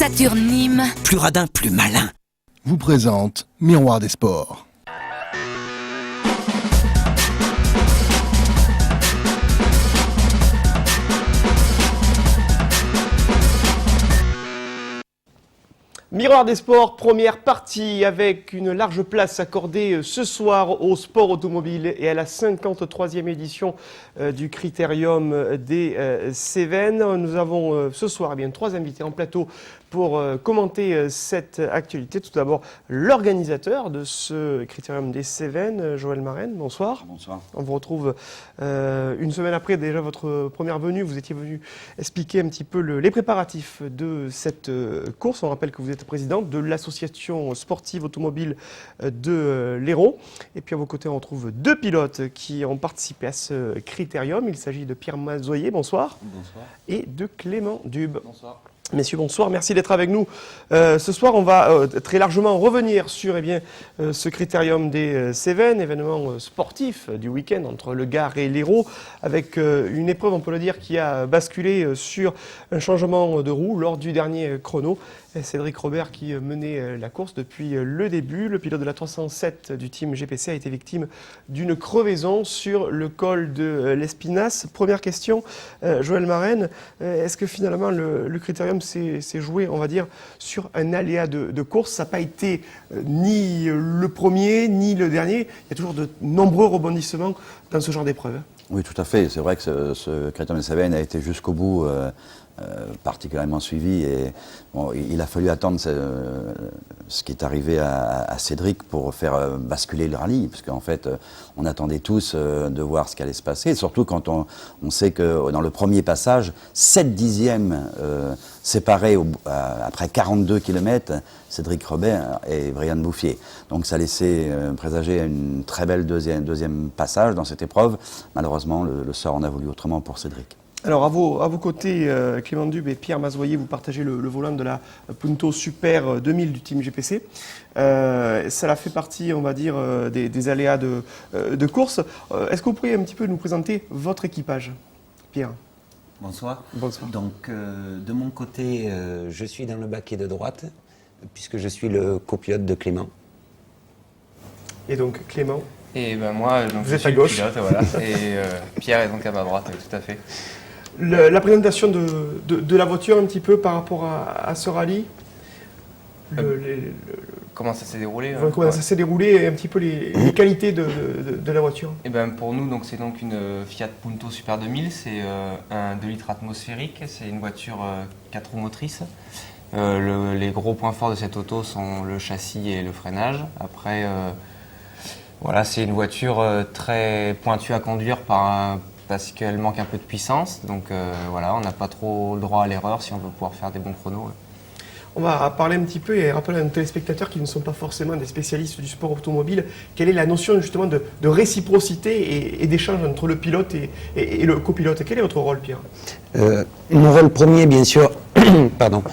Saturne Nîmes. Plus radin, plus malin. Vous présente Miroir des Sports. Miroir des Sports, première partie avec une large place accordée ce soir au sport automobile et à la 53e édition du Critérium des Cévennes. Nous avons ce soir trois invités en plateau pour commenter cette actualité. Tout d'abord, l'organisateur de ce Critérium des Cévennes, Joël Marenne. Bonsoir. Bonsoir. On vous retrouve une semaine après déjà votre première venue. Vous étiez venu expliquer un petit peu les préparatifs de cette course. On rappelle que vous êtes présidente de l'association sportive automobile de l'Hérault. Et puis à vos côtés, on retrouve deux pilotes qui ont participé à ce Critérium. Il s'agit de Pierre Mazoyer, bonsoir. Bonsoir. Et de Clément Dube. Bonsoir. Messieurs, bonsoir. Merci d'être avec nous. Ce soir, on va très largement revenir sur ce Critérium des Cévennes, événement sportif du week-end entre le Gard et l'Hérault, avec une épreuve, on peut le dire, qui a basculé sur un changement de roue lors du dernier chrono. Cédric Robert qui menait la course depuis le début. Le pilote de la 307 du team GPC a été victime d'une crevaison sur le col de l'Espinasse. Première question, Joël Marenne, est-ce que finalement le Critérium s'est joué, on va dire, sur un aléa de course? Ça n'a pas été ni le premier, ni le dernier. Il y a toujours de nombreux rebondissements dans ce genre d'épreuve. Oui, tout à fait. C'est vrai que ce Critérium des Cévennes a été jusqu'au bout particulièrement suivi. Et bon, il a fallu attendre ce qui est arrivé à Cédric pour faire basculer le rallye, parce qu'en fait, on attendait tous de voir ce qui allait se passer, et surtout quand on sait que dans le premier passage, 7 dixièmes séparés après 42 km, Cédric Robert et Brian Bouffier. Donc ça laissait présager une très belle deuxième passage dans cette épreuve. Malheureusement, le sort en a voulu autrement pour Cédric. Alors à vos côtés, Clément Dube et Pierre Mazoyer, vous partagez le volant de la Punto Super 2000 du team GPC. Ça a fait partie, on va dire, des aléas de course. Est-ce que vous pourriez un petit peu nous présenter votre équipage, Pierre? Bonsoir. Bonsoir. Donc de mon côté, je suis dans le baquet de droite, puisque je suis le copilote de Clément. Et donc Clément? Et ben moi, donc, vous êtes à gauche. Pilote, voilà. Et Pierre est donc à ma droite, tout à fait. La présentation de la voiture un petit peu par rapport à ce rallye, comment ça s'est déroulé? Comment ça s'est déroulé et un petit peu les qualités de la voiture. Et ben pour nous, c'est donc une Fiat Punto Super 2000, c'est un 2 litres atmosphérique, c'est une voiture 4 roues motrices. Les gros points forts de cette auto sont le châssis et le freinage. Après, voilà, c'est une voiture très pointue à conduire parce qu'elle manque un peu de puissance. Donc voilà, on n'a pas trop le droit à l'erreur si on veut pouvoir faire des bons chronos. On va parler un petit peu et rappeler à nos téléspectateurs qui ne sont pas forcément des spécialistes du sport automobile, quelle est la notion justement de réciprocité et d'échange entre le pilote et le copilote. Quel est votre rôle, Pierre? Mon rôle premier, bien sûr, pardon,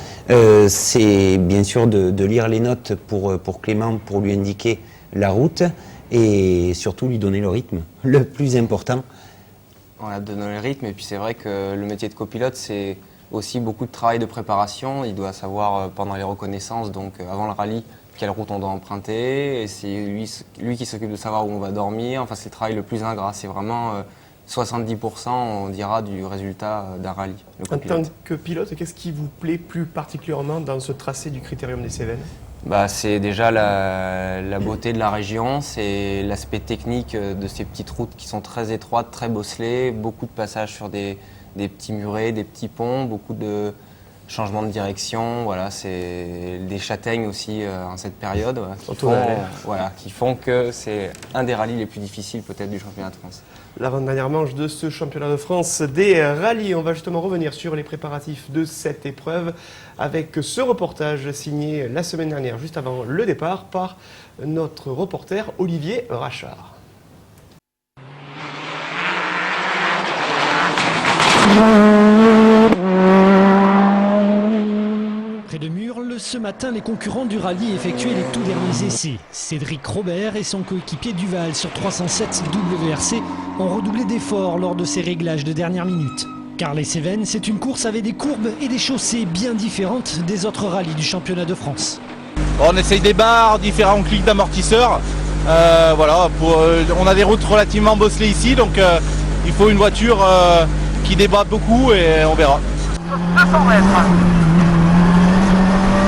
c'est bien sûr de lire les notes pour Clément, pour lui indiquer la route et surtout lui donner le rythme, le plus important. On a donné le rythme et puis c'est vrai que le métier de copilote, c'est aussi beaucoup de travail de préparation. Il doit savoir pendant les reconnaissances, donc avant le rallye, quelle route on doit emprunter. Et c'est lui qui s'occupe de savoir où on va dormir. Enfin, c'est le travail le plus ingrat. C'est vraiment 70%, on dira, du résultat d'un rallye. En tant que pilote, qu'est-ce qui vous plaît plus particulièrement dans ce tracé du Critérium des Cévennes? C'est déjà la beauté de la région, c'est l'aspect technique de ces petites routes qui sont très étroites, très bosselées, beaucoup de passages sur des petits murets, des petits ponts, beaucoup de changements de direction. Voilà, c'est des châtaignes aussi en cette période qui font que c'est un des rallyes les plus difficiles peut-être du championnat de France. L'avant-dernière manche de ce championnat de France des rallyes. On va justement revenir sur les préparatifs de cette épreuve avec ce reportage signé la semaine dernière, juste avant le départ, par notre reporter Olivier Rachard. Près de Murles, ce matin, les concurrents du rallye effectuaient les tout derniers essais. Cédric Robert et son coéquipier Duval sur 307 WRC ont redoublé d'efforts lors de ces réglages de dernière minute. Car les Cévennes, c'est une course avec des courbes et des chaussées bien différentes des autres rallyes du championnat de France. On essaye des barres, différents clics d'amortisseurs. Voilà, on a des routes relativement bosselées ici, donc il faut une voiture qui débat beaucoup et on verra. 200 mètres.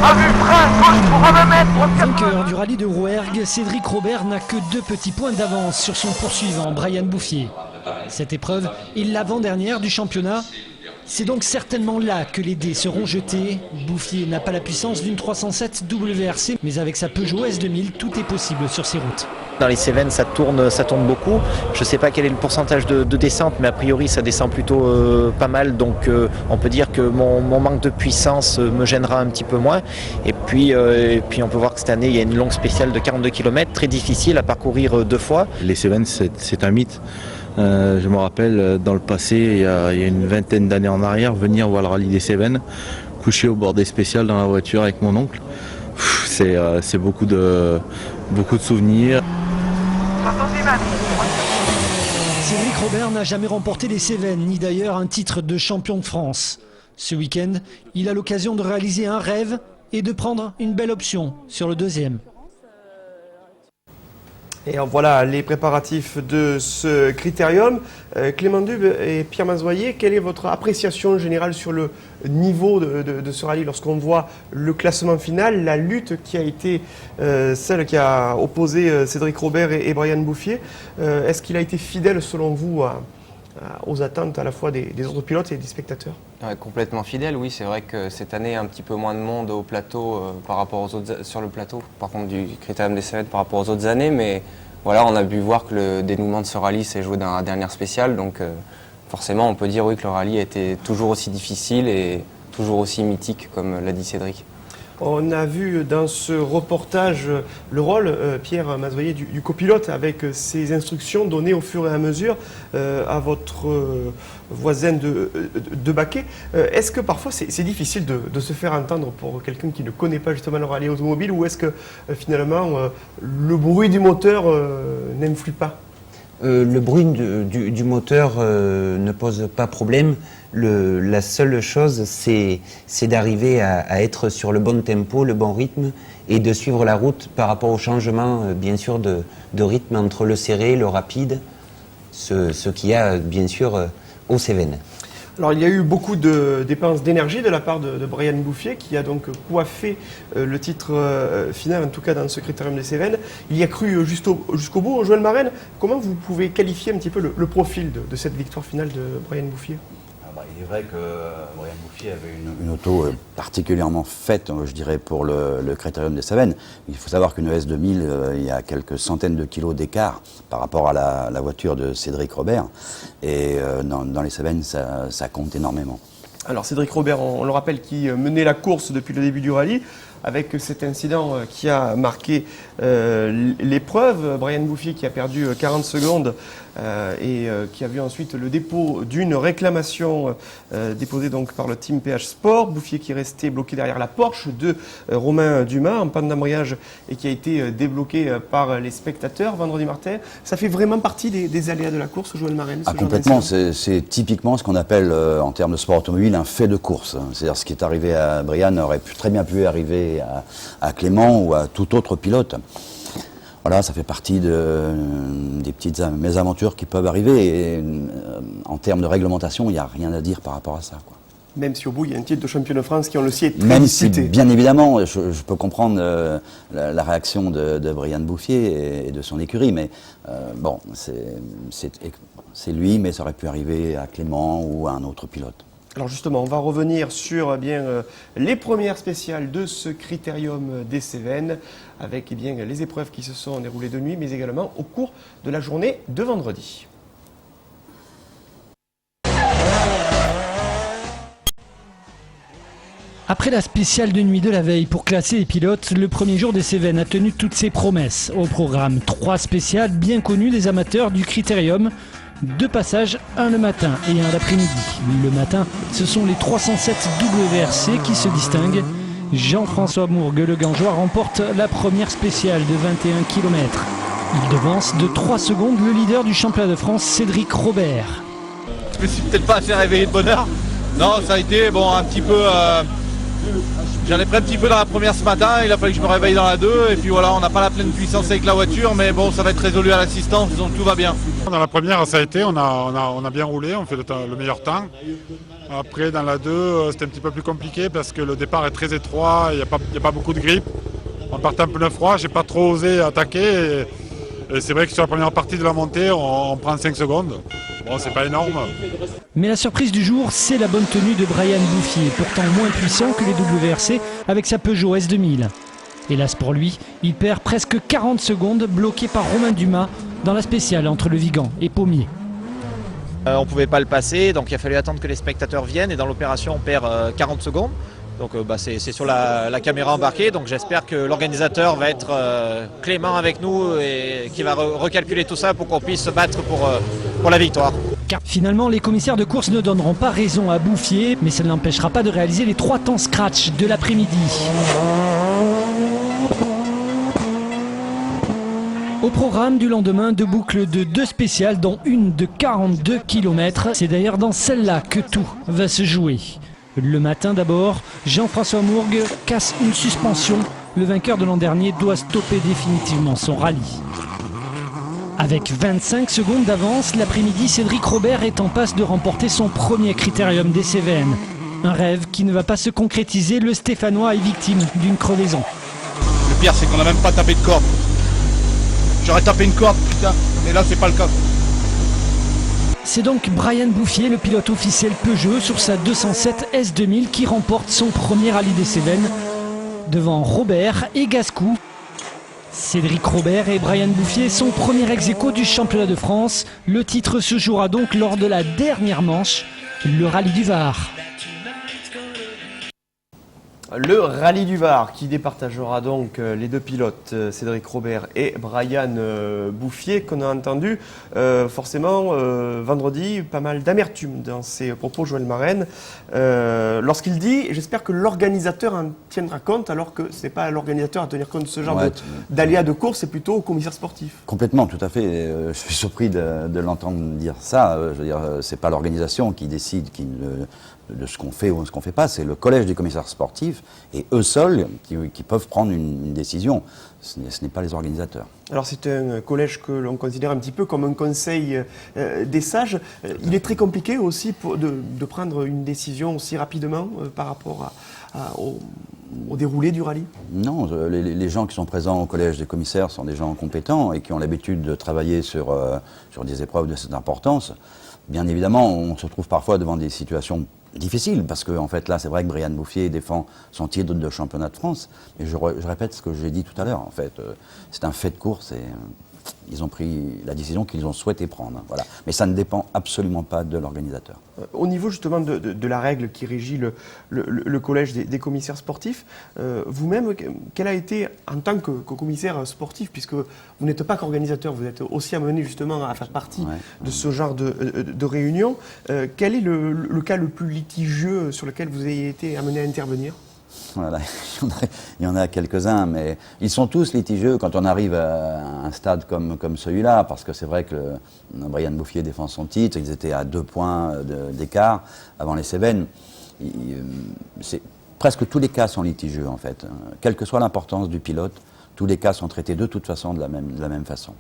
À vue, frein, gauche pour 20 mètres. Vainqueur du rallye de Rouergue, Cédric Robert n'a que 2 petits points d'avance sur son poursuivant, Brian Bouffier. Cette épreuve est l'avant-dernière du championnat. C'est donc certainement là que les dés seront jetés. Bouffier n'a pas la puissance d'une 307 WRC, mais avec sa Peugeot S2000, tout est possible sur ces routes. Dans les Cévennes, ça tourne beaucoup. Je ne sais pas quel est le pourcentage de descente, mais a priori, ça descend plutôt pas mal. Donc, on peut dire que mon manque de puissance me gênera un petit peu moins. Et puis, on peut voir que cette année, il y a une longue spéciale de 42 km, très difficile à parcourir 2 fois. Les Cévennes, c'est un mythe. Je me rappelle, dans le passé, il y a une vingtaine d'années en arrière, venir voir le rallye des Cévennes, coucher au bord des spéciales dans la voiture avec mon oncle. C'est beaucoup de souvenirs. Cédric Robert n'a jamais remporté les Cévennes, ni d'ailleurs un titre de champion de France. Ce week-end, il a l'occasion de réaliser un rêve et de prendre une belle option sur le deuxième. Et voilà les préparatifs de ce critérium. Clément Dube et Pierre Mazoyer, quelle est votre appréciation générale sur le niveau de ce rallye lorsqu'on voit le classement final, la lutte qui a été celle qui a opposé Cédric Robert et Brian Bouffier? Est-ce qu'il a été fidèle selon vous aux attentes à la fois des autres pilotes et des spectateurs? Ouais, complètement fidèle, oui. C'est vrai que cette année, un petit peu moins de monde au plateau par rapport aux autres, sur le plateau, par contre du Critérium des Cévennes par rapport aux autres années. Mais voilà, on a pu voir que le dénouement de ce rallye s'est joué dans la dernière spéciale. Donc forcément, on peut dire oui, que le rallye a été toujours aussi difficile et toujours aussi mythique, comme l'a dit Cédric. On a vu dans ce reportage le rôle, Pierre Mazoyer, du copilote avec ses instructions données au fur et à mesure à votre voisin de baquet. Est-ce que parfois c'est difficile de se faire entendre pour quelqu'un qui ne connaît pas justement le rallye automobile, ou est-ce que finalement le bruit du moteur n'influe pas? Le bruit du moteur ne pose pas problème. La seule chose, c'est d'arriver à être sur le bon tempo, le bon rythme, et de suivre la route par rapport au changement, bien sûr, de rythme entre le serré, le rapide, ce qu'il y a, bien sûr, aux Cévennes. Alors, il y a eu beaucoup de dépenses d'énergie de la part de Brian Bouffier, qui a donc coiffé le titre final, en tout cas dans ce critérium des Cévennes. Il y a cru jusqu'au bout. Joël Marenne, comment vous pouvez qualifier un petit peu le profil de cette victoire finale de Brian Bouffier? Il est vrai que Brian Bouffier avait une auto particulièrement faite, je dirais, pour le critérium des Cévennes. Il faut savoir qu'une S2000, il y a quelques centaines de kilos d'écart par rapport à la voiture de Cédric Robert. Et dans les Cévennes, ça compte énormément. Alors Cédric Robert, on le rappelle, qui menait la course depuis le début du rallye, avec cet incident qui a marqué l'épreuve. Brian Bouffier qui a perdu 40 secondes et qui a vu ensuite le dépôt d'une réclamation déposée donc par le team PH Sport. Bouffier qui est resté bloqué derrière la Porsche de Romain Dumas en panne d'embrayage et qui a été débloqué par les spectateurs vendredi matin. Ça fait vraiment partie des aléas de la course, Joël Marenne? Complètement, c'est typiquement ce qu'on appelle en termes de sport automobile un fait de course. C'est-à-dire ce qui est arrivé à Brian aurait très bien pu arriver à Clément ou à tout autre pilote. Voilà, ça fait partie des petites mésaventures qui peuvent arriver. Et en termes de réglementation, il n'y a rien à dire par rapport à ça, quoi. Même si au bout, il y a un titre de champion de France qui, on le sait, est très Même disputé. si, bien évidemment, je peux comprendre la réaction de Brian Bouffier et de son écurie, mais bon, c'est lui, mais ça aurait pu arriver à Clément ou à un autre pilote. Alors justement, on va revenir sur les premières spéciales de ce critérium des Cévennes, avec les épreuves qui se sont déroulées de nuit, mais également au cours de la journée de vendredi. Après la spéciale de nuit de la veille pour classer les pilotes, le premier jour des Cévennes a tenu toutes ses promesses. Au programme, 3 spéciales bien connues des amateurs du critérium. 2 passages, un le matin et un l'après-midi. Le matin, ce sont les 307 WRC qui se distinguent. Jean-François Mourgue, le Gangeois, remporte la première spéciale de 21 km. Il devance de 3 secondes le leader du championnat de France, Cédric Robert. Je me suis peut-être pas assez réveillé de bonne heure. Non, ça a été bon un petit peu. J'en ai pris un petit peu dans la première ce matin, il a fallu que je me réveille dans la 2 et puis voilà, on n'a pas la pleine puissance avec la voiture, mais bon, ça va être résolu à l'assistance, donc tout va bien. Dans la première, ça a été, on a bien roulé, on fait le meilleur temps. Après, dans la 2, c'était un petit peu plus compliqué parce que le départ est très étroit, il n'y a pas beaucoup de grippe. On partait un peu froid, j'ai pas trop osé attaquer. Et c'est vrai que sur la première partie de la montée, on prend 5 secondes. Bon, c'est pas énorme. Mais la surprise du jour, c'est la bonne tenue de Brian Bouffier, pourtant moins puissant que les WRC avec sa Peugeot S2000. Hélas pour lui, il perd presque 40 secondes bloqué par Romain Dumas dans la spéciale entre le Vigan et Pommier. On ne pouvait pas le passer, donc il a fallu attendre que les spectateurs viennent et dans l'opération on perd 40 secondes. Donc c'est sur la caméra embarquée, donc j'espère que l'organisateur va être clément avec nous et qui va recalculer tout ça pour qu'on puisse se battre pour la victoire. Car finalement, les commissaires de course ne donneront pas raison à Bouffier, mais ça ne l'empêchera pas de réaliser les 3 temps scratch de l'après-midi. Au programme du lendemain, 2 boucles de 2 spéciales, dont une de 42 km. C'est d'ailleurs dans celle-là que tout va se jouer. Le matin d'abord, Jean-François Mourgue casse une suspension. Le vainqueur de l'an dernier doit stopper définitivement son rallye. Avec 25 secondes d'avance, l'après-midi, Cédric Robert est en passe de remporter son premier critérium des Cévennes. Un rêve qui ne va pas se concrétiser, le Stéphanois est victime d'une crevaison. Le pire, c'est qu'on n'a même pas tapé de corde. J'aurais tapé une corde, putain, mais là, c'est pas le cas. C'est donc Brian Bouffier, le pilote officiel Peugeot, sur sa 207 S2000 qui remporte son premier rallye des Cévennes devant Robert et Gascou. Cédric Robert et Brian Bouffier sont premier ex-aequo du championnat de France. Le titre se jouera donc lors de la dernière manche, le rallye du Var. Le rallye du Var qui départagera donc les 2 pilotes, Cédric Robert et Brian Bouffier, qu'on a entendu forcément vendredi, pas mal d'amertume dans ses propos, Joël Marraine, lorsqu'il dit « J'espère que l'organisateur en tiendra compte », alors que ce n'est pas à l'organisateur à tenir compte de ce genre d'aléas de course, c'est plutôt au commissaire sportif. Complètement, tout à fait. Je suis surpris de l'entendre dire ça. Je veux dire, c'est pas l'organisation qui décide de ce qu'on fait ou ce qu'on ne fait pas, c'est le collège des commissaires sportifs et eux seuls qui peuvent prendre une décision. Ce n'est pas les organisateurs. Alors c'est un collège que l'on considère un petit peu comme un conseil des sages. Il est très compliqué aussi de prendre une décision aussi rapidement par rapport au déroulé du rallye. Non, les gens qui sont présents au collège des commissaires sont des gens compétents et qui ont l'habitude de travailler sur des épreuves de cette importance. Bien évidemment, on se retrouve parfois devant des situations difficiles, parce que en fait, là, c'est vrai que Brian Bouffier défend son titre de championnat de France, mais je répète ce que j'ai dit tout à l'heure. En fait, c'est un fait de course et ils ont pris la décision qu'ils ont souhaité prendre. Voilà. Mais ça ne dépend absolument pas de l'organisateur. Au niveau justement de la règle qui régit le collège des commissaires sportifs, vous-même, quel a été, en tant que commissaire sportif, puisque vous n'êtes pas qu'organisateur, vous êtes aussi amené justement à faire partie de ce genre de réunion, quel est le cas le plus litigieux sur lequel vous avez été amené à intervenir ? Voilà, il y en a quelques-uns, mais ils sont tous litigieux quand on arrive à un stade comme celui-là, parce que c'est vrai que Brian Bouffier défend son titre, ils étaient à 2 points d'écart avant les Cévennes. Presque tous les cas sont litigieux en fait. Quelle que soit l'importance du pilote, tous les cas sont traités de toute façon de la même façon.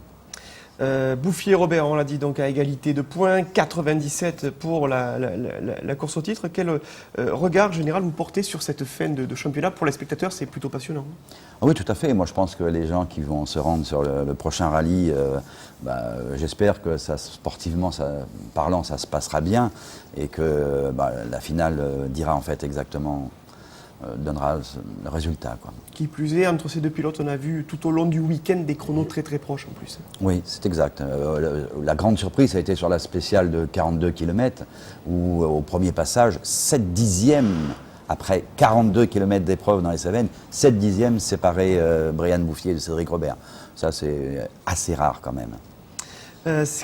Bouffier et Robert, on l'a dit, donc à égalité de points, 97 pour la course au titre. Quel regard général vous portez sur cette fin de championnat? Pour les spectateurs, c'est plutôt passionnant. Oui, tout à fait. Moi, je pense que les gens qui vont se rendre sur le prochain rallye, j'espère que sportivement parlant, ça se passera bien et que la finale dira en fait exactement, donnera le résultat, quoi. Qui plus est, entre ces 2 pilotes, on a vu tout au long du week-end des chronos très très proches en plus. Oui, c'est exact. La grande surprise, ça a été sur la spéciale de 42 km, où au premier passage, 7 dixièmes, après 42 km d'épreuve dans les Cévennes, 7 dixièmes séparaient Brian Bouffier de Cédric Robert. Ça, c'est assez rare quand même.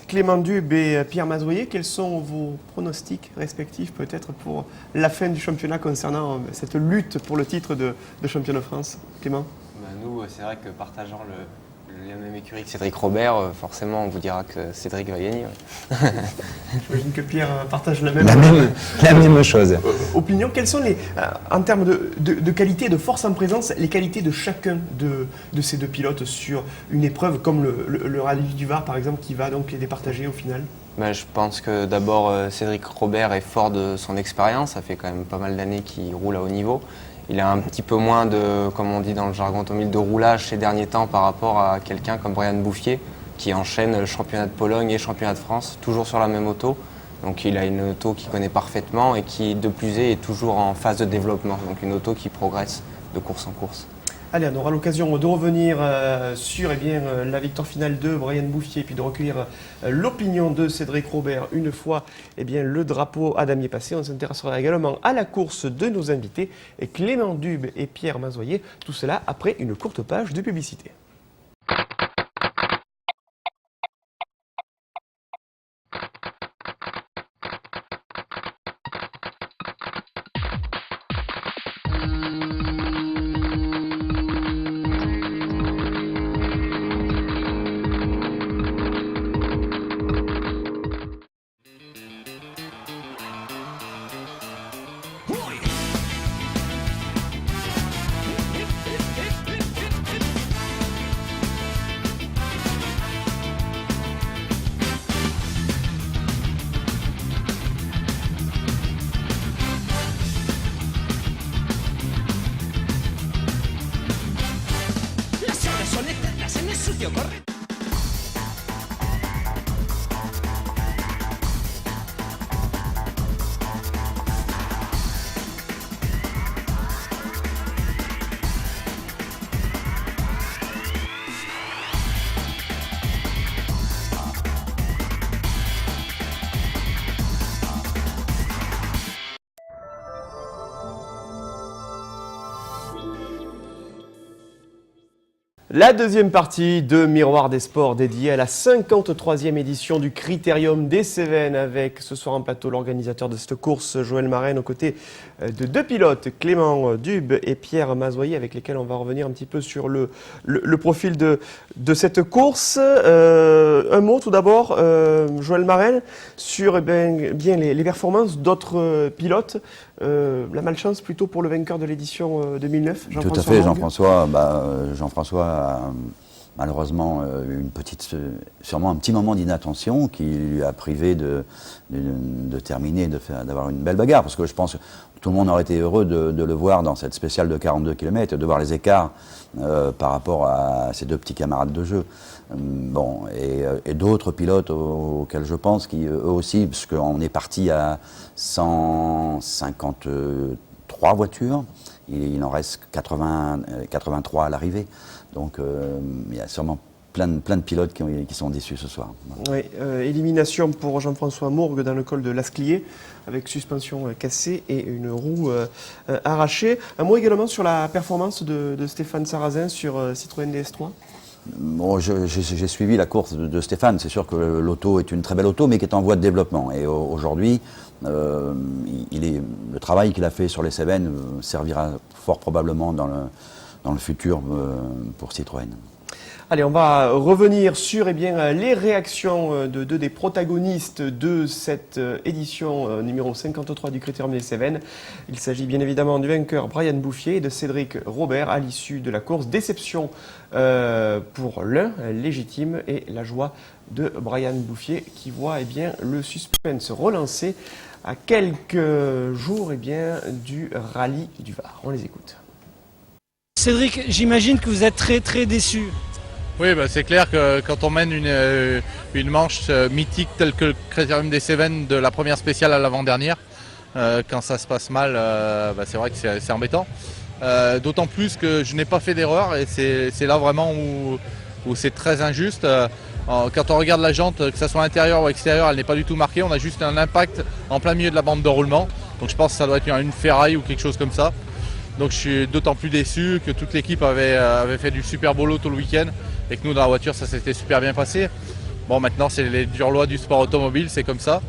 Clément Dube et Pierre Mazoyer, quels sont vos pronostics respectifs peut-être pour la fin du championnat concernant cette lutte pour le titre de champion de France? Clément? Nous, c'est vrai que partageant La même écurie que Cédric Robert, forcément on vous dira que Cédric va gagner. J'imagine que Pierre partage la même chose. Opinion. Quelles sont en termes de qualité, de force en présence, les qualités de chacun de ces deux pilotes sur une épreuve comme le rallye du Var par exemple, qui va donc les départager au final? Je pense que d'abord Cédric Robert est fort de son expérience, ça fait quand même pas mal d'années qu'il roule à haut niveau. Il a un petit peu moins de, comme on dit dans le jargon automobile, de roulage ces derniers temps par rapport à quelqu'un comme Brian Bouffier qui enchaîne le championnat de Pologne et le championnat de France, toujours sur la même auto. Donc il a une auto qu'il connaît parfaitement et qui de plus est toujours en phase de développement, donc une auto qui progresse de course en course. Allez, on aura l'occasion de revenir sur la victoire finale de Brian Bouffier et puis de recueillir l'opinion de Cédric Robert une fois le drapeau à damier passé. On s'intéressera également à la course de nos invités, Clément Dube et Pierre Mazoyer. Tout cela après une courte page de publicité. La deuxième partie de Miroir des Sports dédiée à la 53e édition du Critérium des Cévennes avec ce soir en plateau l'organisateur de cette course, Joël Marraine, aux côtés de deux pilotes, Clément Dube et Pierre Mazoyer, avec lesquels on va revenir un petit peu sur le profil de cette course. Un mot tout d'abord, Joël Marraine, sur les performances d'autres pilotes. La malchance plutôt pour le vainqueur de l'édition 2009, Jean-François. Tout à fait, Jean-François. Jean-François a malheureusement sûrement un petit moment d'inattention qui lui a privé de terminer, d'avoir une belle bagarre. Parce que je pense que tout le monde aurait été heureux de le voir dans cette spéciale de 42 km, de voir les écarts par rapport à ses deux petits camarades de jeu. Et d'autres pilotes auxquels je pense, qui eux aussi, parce qu'on est parti à 153 voitures, il en reste 83 à l'arrivée. Donc il y a sûrement plein de pilotes qui sont déçus ce soir. Oui, élimination pour Jean-François Mourgue dans le col de l'Asclier, avec suspension cassée et une roue arrachée. Un mot également sur la performance de Stéphane Sarrazin sur Citroën DS3. Bon, j'ai suivi la course de Stéphane. C'est sûr que l'auto est une très belle auto, mais qui est en voie de développement. Et aujourd'hui, le travail qu'il a fait sur les Cévennes servira fort probablement dans le futur pour Citroën. Allez, on va revenir sur les réactions de deux des protagonistes de cette édition numéro 53 du Critérium des Cévennes. Il s'agit bien évidemment du vainqueur Brian Bouffier et de Cédric Robert à l'issue de la course. Déception pour l'un, légitime, et la joie de Brian Bouffier qui voit le suspense relancer à quelques jours du rallye du Var. On les écoute. Cédric, j'imagine que vous êtes très très déçu. Oui, c'est clair que quand on mène une manche mythique telle que le Critérium des Cévennes de la première spéciale à l'avant-dernière, quand ça se passe mal, c'est vrai que c'est embêtant. D'autant plus que je n'ai pas fait d'erreur et c'est là vraiment où c'est très injuste. Quand on regarde la jante, que ce soit intérieure ou extérieure, elle n'est pas du tout marquée. On a juste un impact en plein milieu de la bande de roulement. Donc je pense que ça doit être une ferraille ou quelque chose comme ça. Donc je suis d'autant plus déçu que toute l'équipe avait fait du super boulot tout le week-end et que nous dans la voiture ça s'était super bien passé. Bon, maintenant c'est les dures lois du sport automobile, c'est comme ça.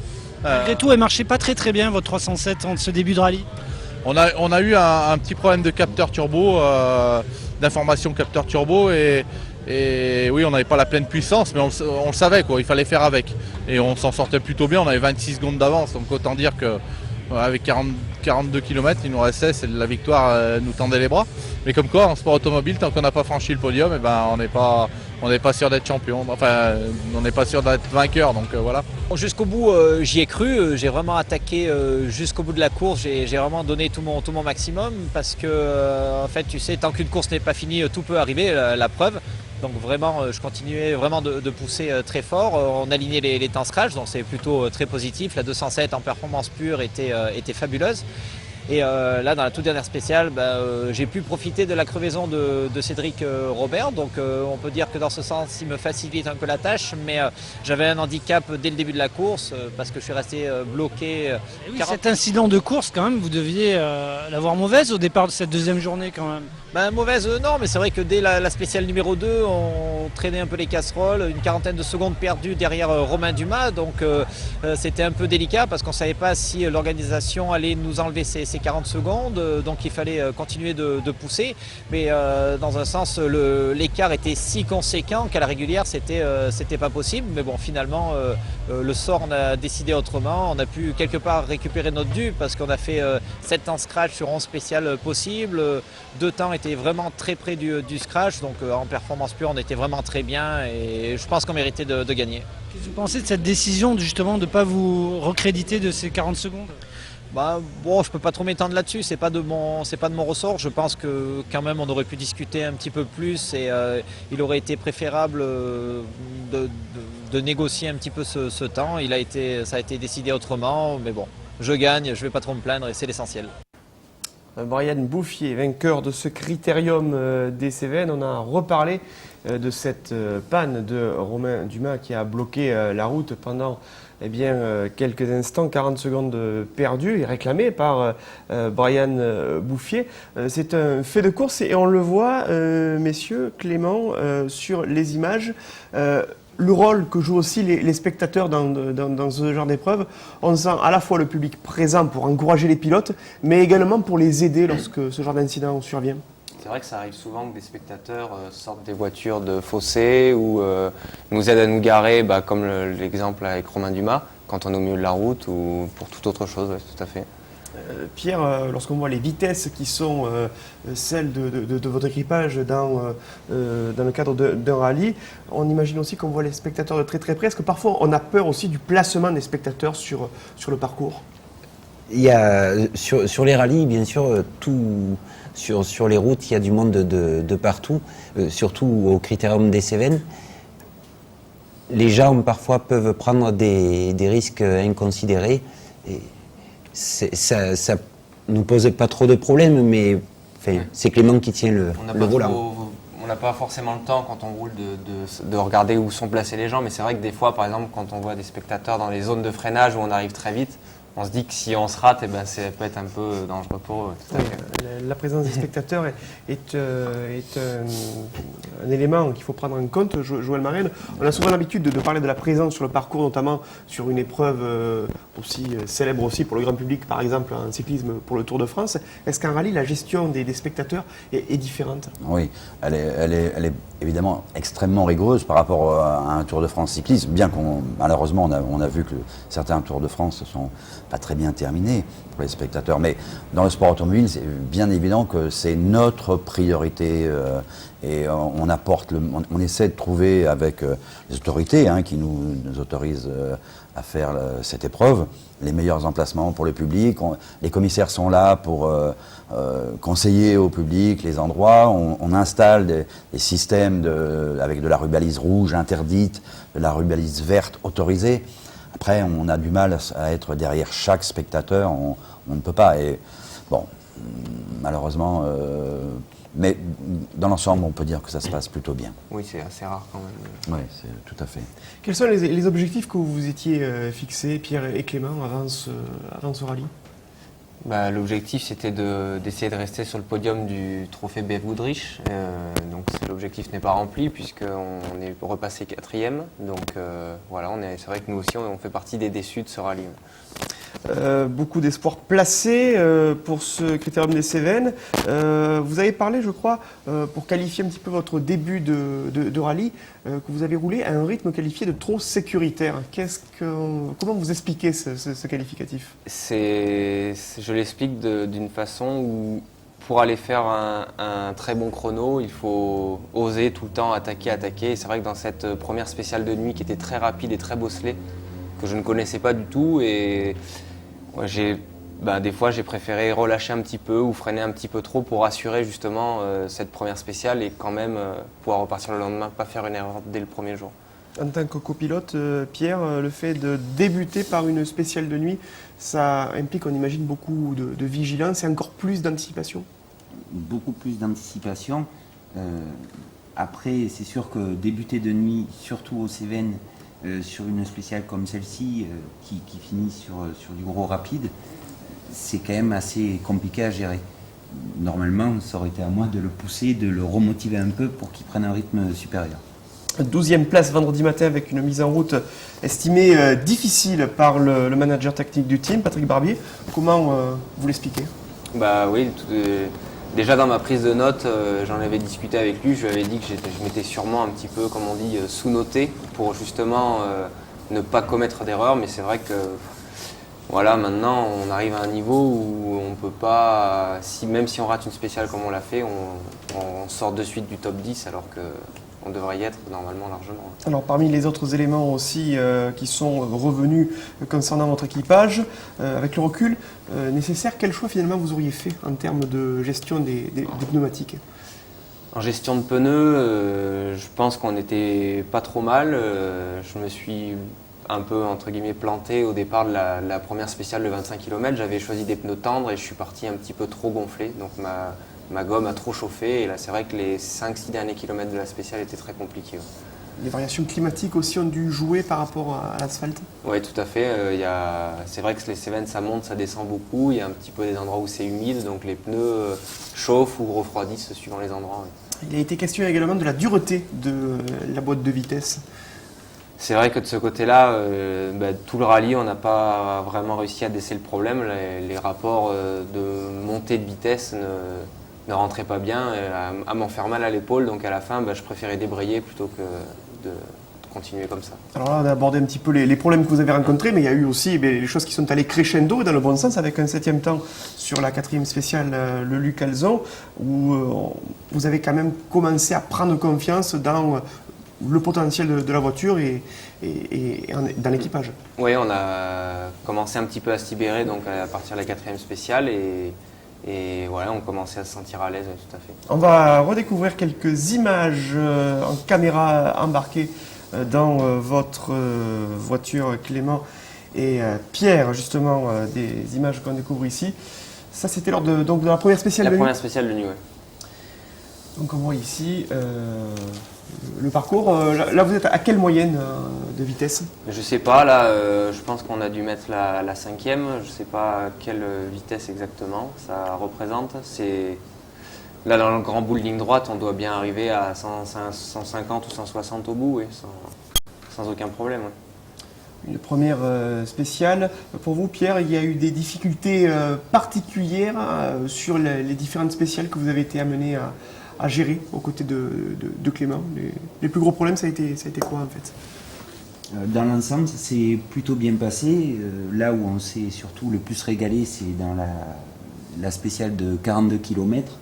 Malgré tout, elle marchait pas très très bien votre 307 en ce début de rallye. On a eu un petit problème de capteur turbo, d'information capteur turbo et Et oui, on n'avait pas la pleine puissance, mais on le savait, quoi. Il fallait faire avec. Et on s'en sortait plutôt bien, on avait 26 secondes d'avance, donc autant dire que avec 42 km, il nous restait, la victoire nous tendait les bras. Mais comme quoi, en sport automobile, tant qu'on n'a pas franchi le podium, eh ben, on n'est pas sûr d'être champion. Enfin, on n'est pas sûr d'être vainqueur, donc voilà. Jusqu'au bout, j'y ai cru. J'ai vraiment attaqué jusqu'au bout de la course. J'ai vraiment donné tout mon maximum parce que, en fait, tu sais, tant qu'une course n'est pas finie, tout peut arriver. La preuve. Donc vraiment, je continuais vraiment de pousser très fort. On alignait les temps scratch, donc c'est plutôt très positif. La 207 en performance pure était fabuleuse. Et là, dans la toute dernière spéciale, j'ai pu profiter de la crevaison de Cédric Robert. Donc on peut dire que dans ce sens, il me facilite un peu la tâche. Mais j'avais un handicap dès le début de la course parce que je suis resté bloqué. Oui, cet incident de course, quand même, vous deviez l'avoir mauvaise au départ de cette deuxième journée, quand même. Mauvaise, non, mais c'est vrai que dès la spéciale numéro 2, on traînait un peu les casseroles, une quarantaine de secondes perdues derrière Romain Dumas, donc c'était un peu délicat parce qu'on ne savait pas si l'organisation allait nous enlever ces 40 secondes, donc il fallait continuer de pousser, mais dans un sens, l'écart était si conséquent qu'à la régulière, c'était pas possible, mais bon, finalement, le sort en a décidé autrement, on a pu quelque part récupérer notre dû parce qu'on a fait 7 temps scratch sur 11 spéciales possibles, 2 temps était vraiment très près du scratch, donc en performance pure on était vraiment très bien et je pense qu'on méritait de gagner. Qu'est-ce que vous pensez de cette décision justement de ne pas vous recréditer de ces 40 secondes ? Bon, je peux pas trop m'étendre là-dessus, c'est pas de mon ressort. Je pense que quand même on aurait pu discuter un petit peu plus et il aurait été préférable de négocier un petit peu ce temps. Ça a été décidé autrement, mais bon, je gagne, je vais pas trop me plaindre et c'est l'essentiel. Brian Bouffier, vainqueur de ce critérium des Cévennes. On a reparlé de cette panne de Romain Dumas qui a bloqué la route pendant quelques instants, 40 secondes perdues et réclamées par Brian Bouffier. C'est un fait de course et on le voit, messieurs, Clément, sur les images. Le rôle que jouent aussi les spectateurs dans ce genre d'épreuve, on sent à la fois le public présent pour encourager les pilotes, mais également pour les aider lorsque ce genre d'incident survient. C'est vrai que ça arrive souvent que des spectateurs sortent des voitures de fossé ou nous aident à nous garer, comme l'exemple avec Romain Dumas, quand on est au milieu de la route ou pour toute autre chose, ouais, tout à fait. Pierre, lorsqu'on voit les vitesses qui sont celles de votre équipage dans le cadre d'un rallye, on imagine aussi qu'on voit les spectateurs de très très près. Est-ce que parfois on a peur aussi du placement des spectateurs sur le parcours ? Il y a, sur les rallyes, bien sûr, sur les routes, il y a du monde de partout, surtout au Critérium des Cévennes. Les gens parfois peuvent prendre des risques inconsidérés. Et ça nous pose pas trop de problèmes, mais c'est Clément qui tient le volant. On n'a pas forcément le temps quand on roule de regarder où sont placés les gens, mais c'est vrai que des fois, par exemple, quand on voit des spectateurs dans les zones de freinage où on arrive très vite, on se dit que si on se rate, ça peut être un peu dangereux pour eux. Tout à fait. La présence des spectateurs est un élément qu'il faut prendre en compte. Joël Marraine, on a souvent l'habitude de parler de la présence sur le parcours, notamment sur une épreuve aussi célèbre aussi pour le grand public, par exemple en cyclisme pour le Tour de France. Est-ce qu'en rallye, la gestion des spectateurs est différente ? Oui, elle est évidemment extrêmement rigoureuse par rapport à un Tour de France cyclisme, bien qu'on, malheureusement, on a vu que certains Tours de France ne sont pas très bien terminés pour les spectateurs. Mais dans le sport automobile, c'est bien évident que c'est notre priorité et on essaie de trouver avec les autorités qui nous autorisent à faire cette épreuve les meilleurs emplacements pour le public. Les commissaires sont là pour conseiller au public les endroits. On installe des systèmes avec de la rubalise rouge interdite, de la rubalise verte autorisée. Après, on a du mal à être derrière chaque spectateur, on ne peut pas. Et bon, malheureusement, mais dans l'ensemble, on peut dire que ça se passe plutôt bien. Oui, c'est assez rare quand même. Oui, c'est tout à fait. Quels sont les objectifs que vous vous étiez fixés, Pierre et Clément, avant ce rallye ? L'objectif, c'était d'essayer de rester sur le podium du trophée BF Goodrich. Donc l'objectif n'est pas rempli puisqu'on est repassé 4e. Donc voilà, c'est vrai que nous aussi, on fait partie des déçus de ce rallye. Beaucoup d'espoir placé pour ce Critérium des Cévennes. Vous avez parlé, je crois, pour qualifier un petit peu votre début de rallye, que vous avez roulé à un rythme qualifié de trop sécuritaire. Comment vous expliquez ce qualificatif? Je l'explique d'une façon où, pour aller faire un très bon chrono, il faut oser tout le temps attaquer. Et c'est vrai que dans cette première spéciale de nuit qui était très rapide et très bosselée, que je ne connaissais pas du tout, et des fois j'ai préféré relâcher un petit peu ou freiner un petit peu trop pour assurer justement cette première spéciale et quand même pouvoir repartir le lendemain, pas faire une erreur dès le premier jour. En tant que copilote, Pierre, le fait de débuter par une spéciale de nuit, ça implique, on imagine, beaucoup de vigilance et encore plus d'anticipation? Beaucoup plus d'anticipation. Après, c'est sûr que débuter de nuit, surtout aux Cévennes, sur une spéciale comme celle-ci, qui finit sur du gros rapide, c'est quand même assez compliqué à gérer. Normalement, ça aurait été à moi de le pousser, de le remotiver un peu pour qu'il prenne un rythme supérieur. 12e place vendredi matin avec une mise en route estimée difficile par le manager technique du team, Patrick Barbier. Comment vous l'expliquez? Oui, déjà dans ma prise de notes, j'en avais discuté avec lui, je lui avais dit que je m'étais sûrement un petit peu, comme on dit, sous-noté pour justement ne pas commettre d'erreur, mais c'est vrai que voilà, maintenant on arrive à un niveau où on peut pas, même si on rate une spéciale comme on l'a fait, on sort de suite du top 10 alors que on devrait y être normalement largement. Alors parmi les autres éléments aussi qui sont revenus concernant votre équipage, avec le recul nécessaire, quel choix finalement vous auriez fait en termes de gestion des pneumatiques? En gestion de pneus, je pense qu'on n'était pas trop mal. Je me suis un peu entre guillemets planté au départ de la première spéciale de 25 km. J'avais choisi des pneus tendres et je suis parti un petit peu trop gonflé. Donc ma gomme a trop chauffé et là c'est vrai que les 5-6 derniers kilomètres de la spéciale étaient très compliqués. Ouais. Les variations climatiques aussi ont dû jouer par rapport à l'asphalte? Oui, tout à fait. C'est vrai que les Cévennes, ça monte, ça descend beaucoup. Il y a un petit peu des endroits où c'est humide, donc les pneus chauffent ou refroidissent suivant les endroits. Oui. Il a été question également de la dureté de la boîte de vitesse. C'est vrai que de ce côté-là, tout le rallye, on n'a pas vraiment réussi à déceler le problème. Les rapports de montée de vitesse ne rentraient pas bien, à m'en faire mal à l'épaule. Donc à la fin, je préférais débrayer plutôt que de continuer comme ça. Alors là, on a abordé un petit peu les problèmes que vous avez rencontrés, mais il y a eu aussi les choses qui sont allées crescendo dans le bon sens avec un 7e temps sur la 4e spéciale, le Luc Alzon, où vous avez quand même commencé à prendre confiance dans le potentiel de la voiture et dans l'équipage. Oui, on a commencé un petit peu à se libérer donc à partir de la 4e spéciale et voilà, on commençait à se sentir à l'aise, tout à fait. On va redécouvrir quelques images en caméra embarquée dans votre voiture, Clément et Pierre, justement, des images qu'on découvre ici. Ça, c'était lors de la première spéciale de nuit. La première spéciale de nuit, oui. Donc on voit ici le parcours. Là, vous êtes à quelle moyenne de vitesse? Je sais pas, là, je pense qu'on a dû mettre la 5e. Je sais pas quelle vitesse exactement ça représente. Là, dans le grand bout de ligne droite, on doit bien arriver à 150 ou 160 au bout, oui, sans aucun problème. Oui. Une première spéciale. Pour vous, Pierre, il y a eu des difficultés particulières sur les différentes spéciales que vous avez été amené à gérer aux côtés de Clément. Les plus gros problèmes, ça a été quoi en fait? Dans l'ensemble, ça s'est plutôt bien passé. Là où on s'est surtout le plus régalé, c'est dans la spéciale de 42 km,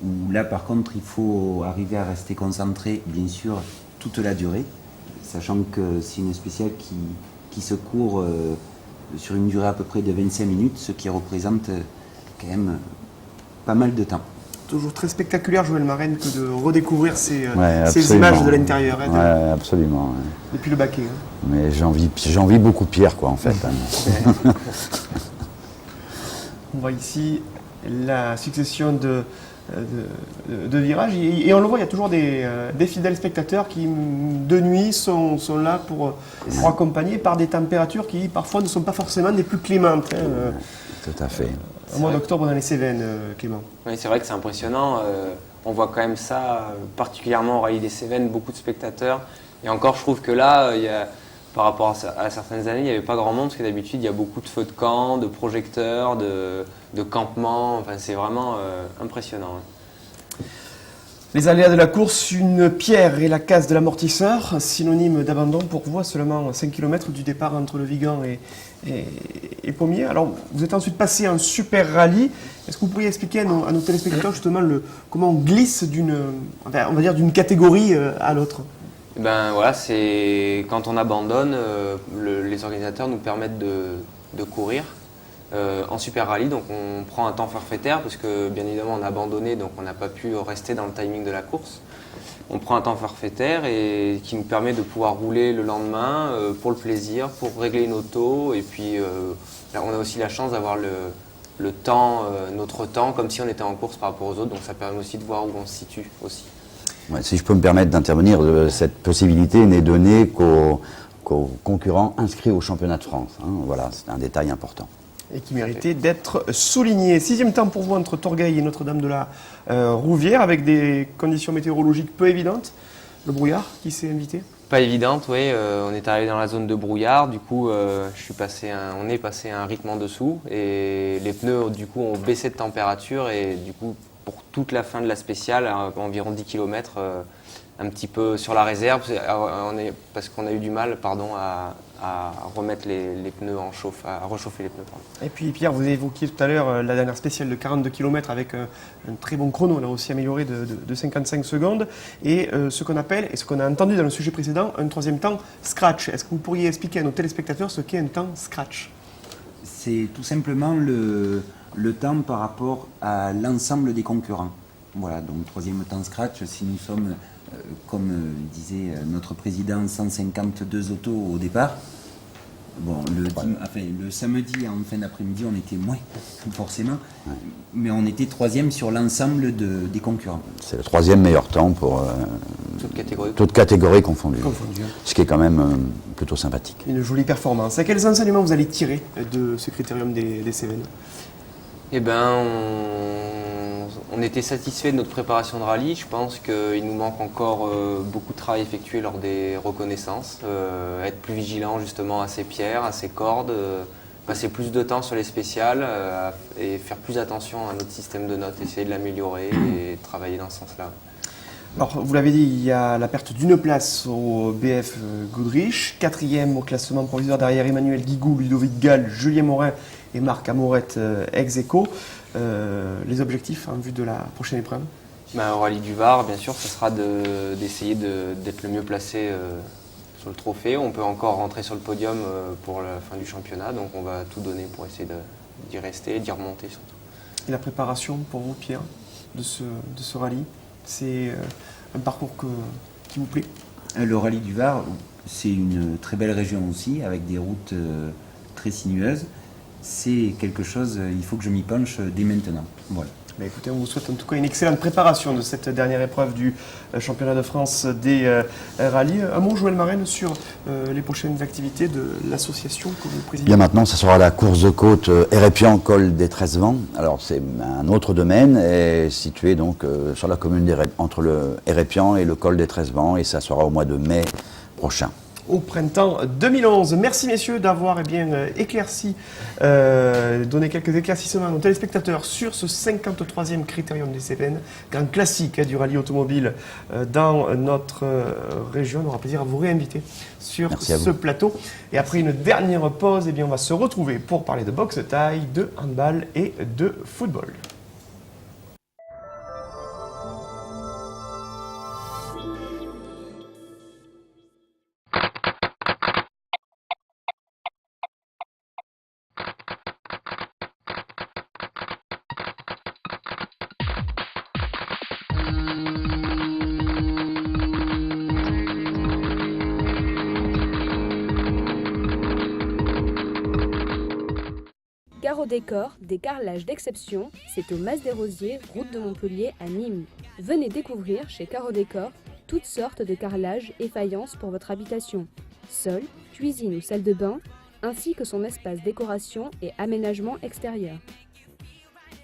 où là par contre il faut arriver à rester concentré, bien sûr, toute la durée, sachant que c'est une spéciale qui se court sur une durée à peu près de 25 minutes, ce qui représente quand même pas mal de temps. Toujours très spectaculaire, Joël Marraine, que de redécouvrir ces images de l'intérieur. Oui, absolument. Ouais. Depuis le baquet. Hein. Mais j'envie beaucoup Pierre, quoi, en fait. On voit ici la succession de virages. Et on le voit, il y a toujours des fidèles spectateurs qui, de nuit, sont là pour accompagner par des températures qui, parfois, ne sont pas forcément des plus clémentes. Hein. Tout à fait. Au mois d'octobre dans les Cévennes, Clément. Oui, c'est vrai que c'est impressionnant. On voit quand même ça, particulièrement au rallye des Cévennes, beaucoup de spectateurs. Et encore, je trouve que là, par rapport à certaines années, il n'y avait pas grand monde, parce que d'habitude, il y a beaucoup de feux de camp, de projecteurs, de campements. Enfin, c'est vraiment impressionnant. Hein. Les aléas de la course, une pierre et la casse de l'amortisseur, synonyme d'abandon pour vous, à seulement 5 km du départ entre le Vigan et Pommiers. Alors, vous êtes ensuite passé un super rallye. Est-ce que vous pourriez expliquer à nos téléspectateurs justement comment on glisse on va dire d'une catégorie à l'autre? Ben voilà, c'est quand on abandonne, les organisateurs nous permettent de courir en super rallye. Donc on prend un temps forfaitaire parce que bien évidemment on a abandonné, donc on n'a pas pu rester dans le timing de la course. On prend un temps forfaitaire et qui nous permet de pouvoir rouler le lendemain pour le plaisir, pour régler une auto. Et puis là, on a aussi la chance d'avoir le temps, notre temps, comme si on était en course par rapport aux autres. Donc ça permet aussi de voir où on se situe aussi. Ouais, si je peux me permettre d'intervenir, cette possibilité n'est donnée qu'aux concurrents inscrits au championnat de France. Hein. Voilà, c'est un détail important. Et qui méritait d'être souligné. 6e temps pour vous entre Torgueil et Notre-Dame de la Rouvière, avec des conditions météorologiques peu évidentes. Le brouillard qui s'est invité? Pas évidente, oui. On est arrivé dans la zone de brouillard. Du coup, on est passé à un rythme en dessous. Et les pneus, du coup, ont baissé de température. Et du coup, pour toute la fin de la spéciale, environ 10 km, un petit peu sur la réserve, parce qu'on a eu du mal à remettre les pneus à réchauffer les pneus. Pardon. Et puis Pierre, vous avez évoqué tout à l'heure la dernière spéciale de 42 km avec un très bon chrono, là aussi amélioré de 55 secondes, et ce qu'on appelle, et ce qu'on a entendu dans le sujet précédent, un 3e temps scratch. Est-ce que vous pourriez expliquer à nos téléspectateurs ce qu'est un temps scratch? C'est tout simplement le temps par rapport à l'ensemble des concurrents. Voilà, donc 3e temps scratch, si nous sommes, comme disait notre président, 152 autos au départ, bon, le samedi en fin d'après-midi, on était moins, forcément, mais on était 3e sur l'ensemble des concurrents. C'est le 3e meilleur temps pour toute catégorie confondue. Ce qui est quand même plutôt sympathique. Une jolie performance. Et quels enseignements vous allez tirer de ce critérium des Cévennes? Eh bien, on était satisfait de notre préparation de rallye. Je pense qu'il nous manque encore beaucoup de travail effectué lors des reconnaissances. Être plus vigilant justement à ces pierres, à ces cordes, passer plus de temps sur les spéciales et faire plus attention à notre système de notes, essayer de l'améliorer et travailler dans ce sens-là. Alors, vous l'avez dit, il y a la perte d'une place au BF Goodrich, 4e au classement provisoire derrière Emmanuel Guigou, Ludovic Gall, Julien Morin et Marc Amorette ex aequo. Les objectifs en vue de la prochaine épreuve? Au rallye du Var, bien sûr, ce sera d'essayer d'être le mieux placé sur le trophée. On peut encore rentrer sur le podium pour la fin du championnat, donc on va tout donner pour essayer d'y rester, d'y remonter surtout. Et la préparation pour vous, Pierre, de ce rallye, c'est un parcours qui vous plaît? Le rallye du Var, c'est une très belle région aussi, avec des routes très sinueuses. C'est quelque chose, il faut que je m'y penche dès maintenant. Voilà. Écoutez, on vous souhaite en tout cas une excellente préparation de cette dernière épreuve du championnat de France des rallyes. Un mot, Joël Marraine, sur les prochaines activités de l'association que vous présidez? Bien maintenant, ce sera la course de côte Hérépian, col des 13 vents. Alors c'est un autre domaine, est situé donc sur la commune entre le Hérépian et le col des 13 vents, et ça sera au mois de mai prochain. Au printemps 2011. Merci messieurs d'avoir éclairci, donné quelques éclaircissements à nos téléspectateurs sur ce 53e Critérium des Cévennes, grand classique du rallye automobile dans notre région. On aura plaisir à vous réinviter sur ce plateau. Et après une dernière pause, on va se retrouver pour parler de boxe taille, de handball et de football. Gare au décor, des carrelages d'exception, c'est au Mas des Rosiers, route de Montpellier à Nîmes. Venez découvrir chez Caro Décor toutes sortes de carrelages et faïences pour votre habitation, sol, cuisine ou salle de bain, ainsi que son espace décoration et aménagement extérieur.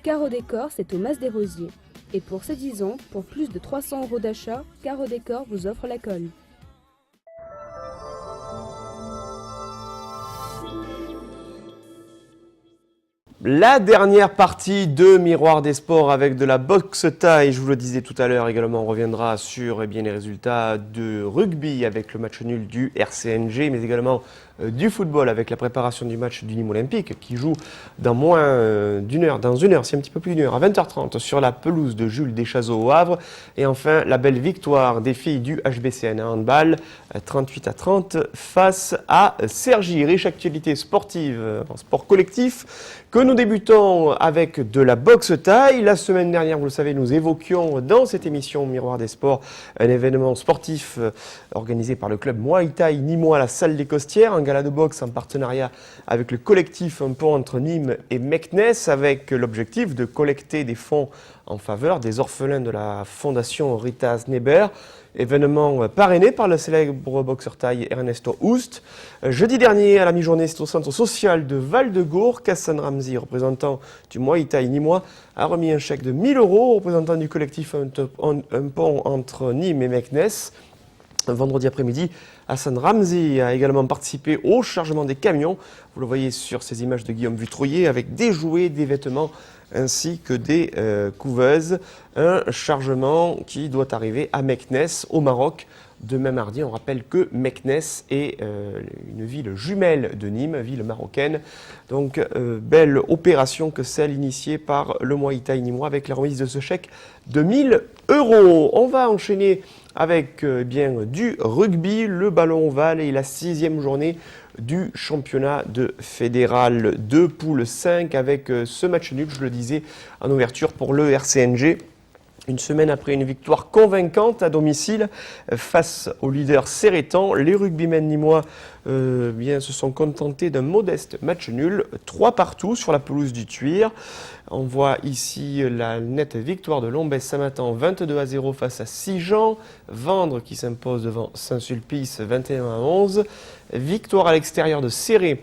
Caro Décor, c'est au Mas des Rosiers. Et pour ces 10 ans, pour plus de 300 € d'achat, Caro Décor vous offre la colle. La dernière partie de Miroir des Sports avec de la boxe thaï, je vous le disais tout à l'heure également, on reviendra sur les résultats de rugby avec le match nul du RCNG, mais également du football avec la préparation du match du Nîmes Olympique qui joue dans moins d'une heure, dans une heure, c'est un petit peu plus d'une heure, à 20h30 sur la pelouse de Jules Deschazeaux au Havre. Et enfin, la belle victoire des filles du HBCN à handball, 38-30 face à Cergy. Riche actualité sportive, en sport collectif, que nous débutons avec de la boxe thaï. La semaine dernière, vous le savez, nous évoquions dans cette émission Miroir des Sports un événement sportif organisé par le club Muay Thai Nîmois à la salle des Costières, un gala de boxe en partenariat avec le collectif Un Pont entre Nîmes et Meknès, avec l'objectif de collecter des fonds en faveur des orphelins de la fondation Rita Sneber. Événement parrainé par le célèbre boxeur thaï Ernesto Houst. Jeudi dernier, à la mi-journée, c'est au centre social de Val-de-Gour qu'Hassan Ramzi, représentant du Muay Thai Nîmois, a remis un chèque de 1 000 € au représentant du collectif Un Pont entre Nîmes et Meknès. Vendredi après-midi, Hassan Ramzi a également participé au chargement des camions. Vous le voyez sur ces images de Guillaume Vutrouillet avec des jouets, des vêtements ainsi que des couveuses. Un chargement qui doit arriver à Meknès au Maroc demain mardi. On rappelle que Meknès est une ville jumelle de Nîmes, ville marocaine. Donc belle opération que celle initiée par le Muay Thai Nîmois avec la remise de ce chèque de 1 000 €. On va enchaîner avec du rugby, le ballon ovale et la 6e journée du championnat de fédéral de poule 5 avec ce match nul, je le disais en ouverture pour le RCNG. Une semaine après une victoire convaincante à domicile face au leader Sérétan, les rugbymen nîmois se sont contentés d'un modeste match nul, 3-3 sur la pelouse du Thuir. On voit ici la nette victoire de Lombès Samatan 22-0 face à Sijan, Vendre qui s'impose devant Saint-Sulpice 21-11, victoire à l'extérieur de Céré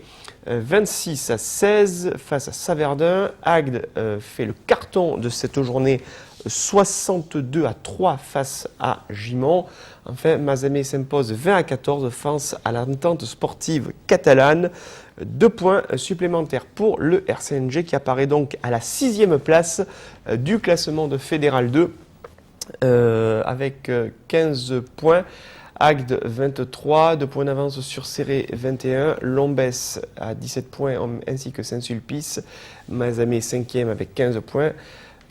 26-16 face à Saverdun. Agde fait le carton de cette journée 62-3 face à Gimont. Enfin, Mazamet s'impose 20-14 face à l'entente sportive catalane. 2 points supplémentaires pour le RCNG qui apparaît donc à la 6e place du classement de Fédéral 2 avec 15 points. Agde 23, 2 points d'avance sur Céré 21, Lombès à 17 points ainsi que Saint-Sulpice, Mazamet 5e avec 15 points.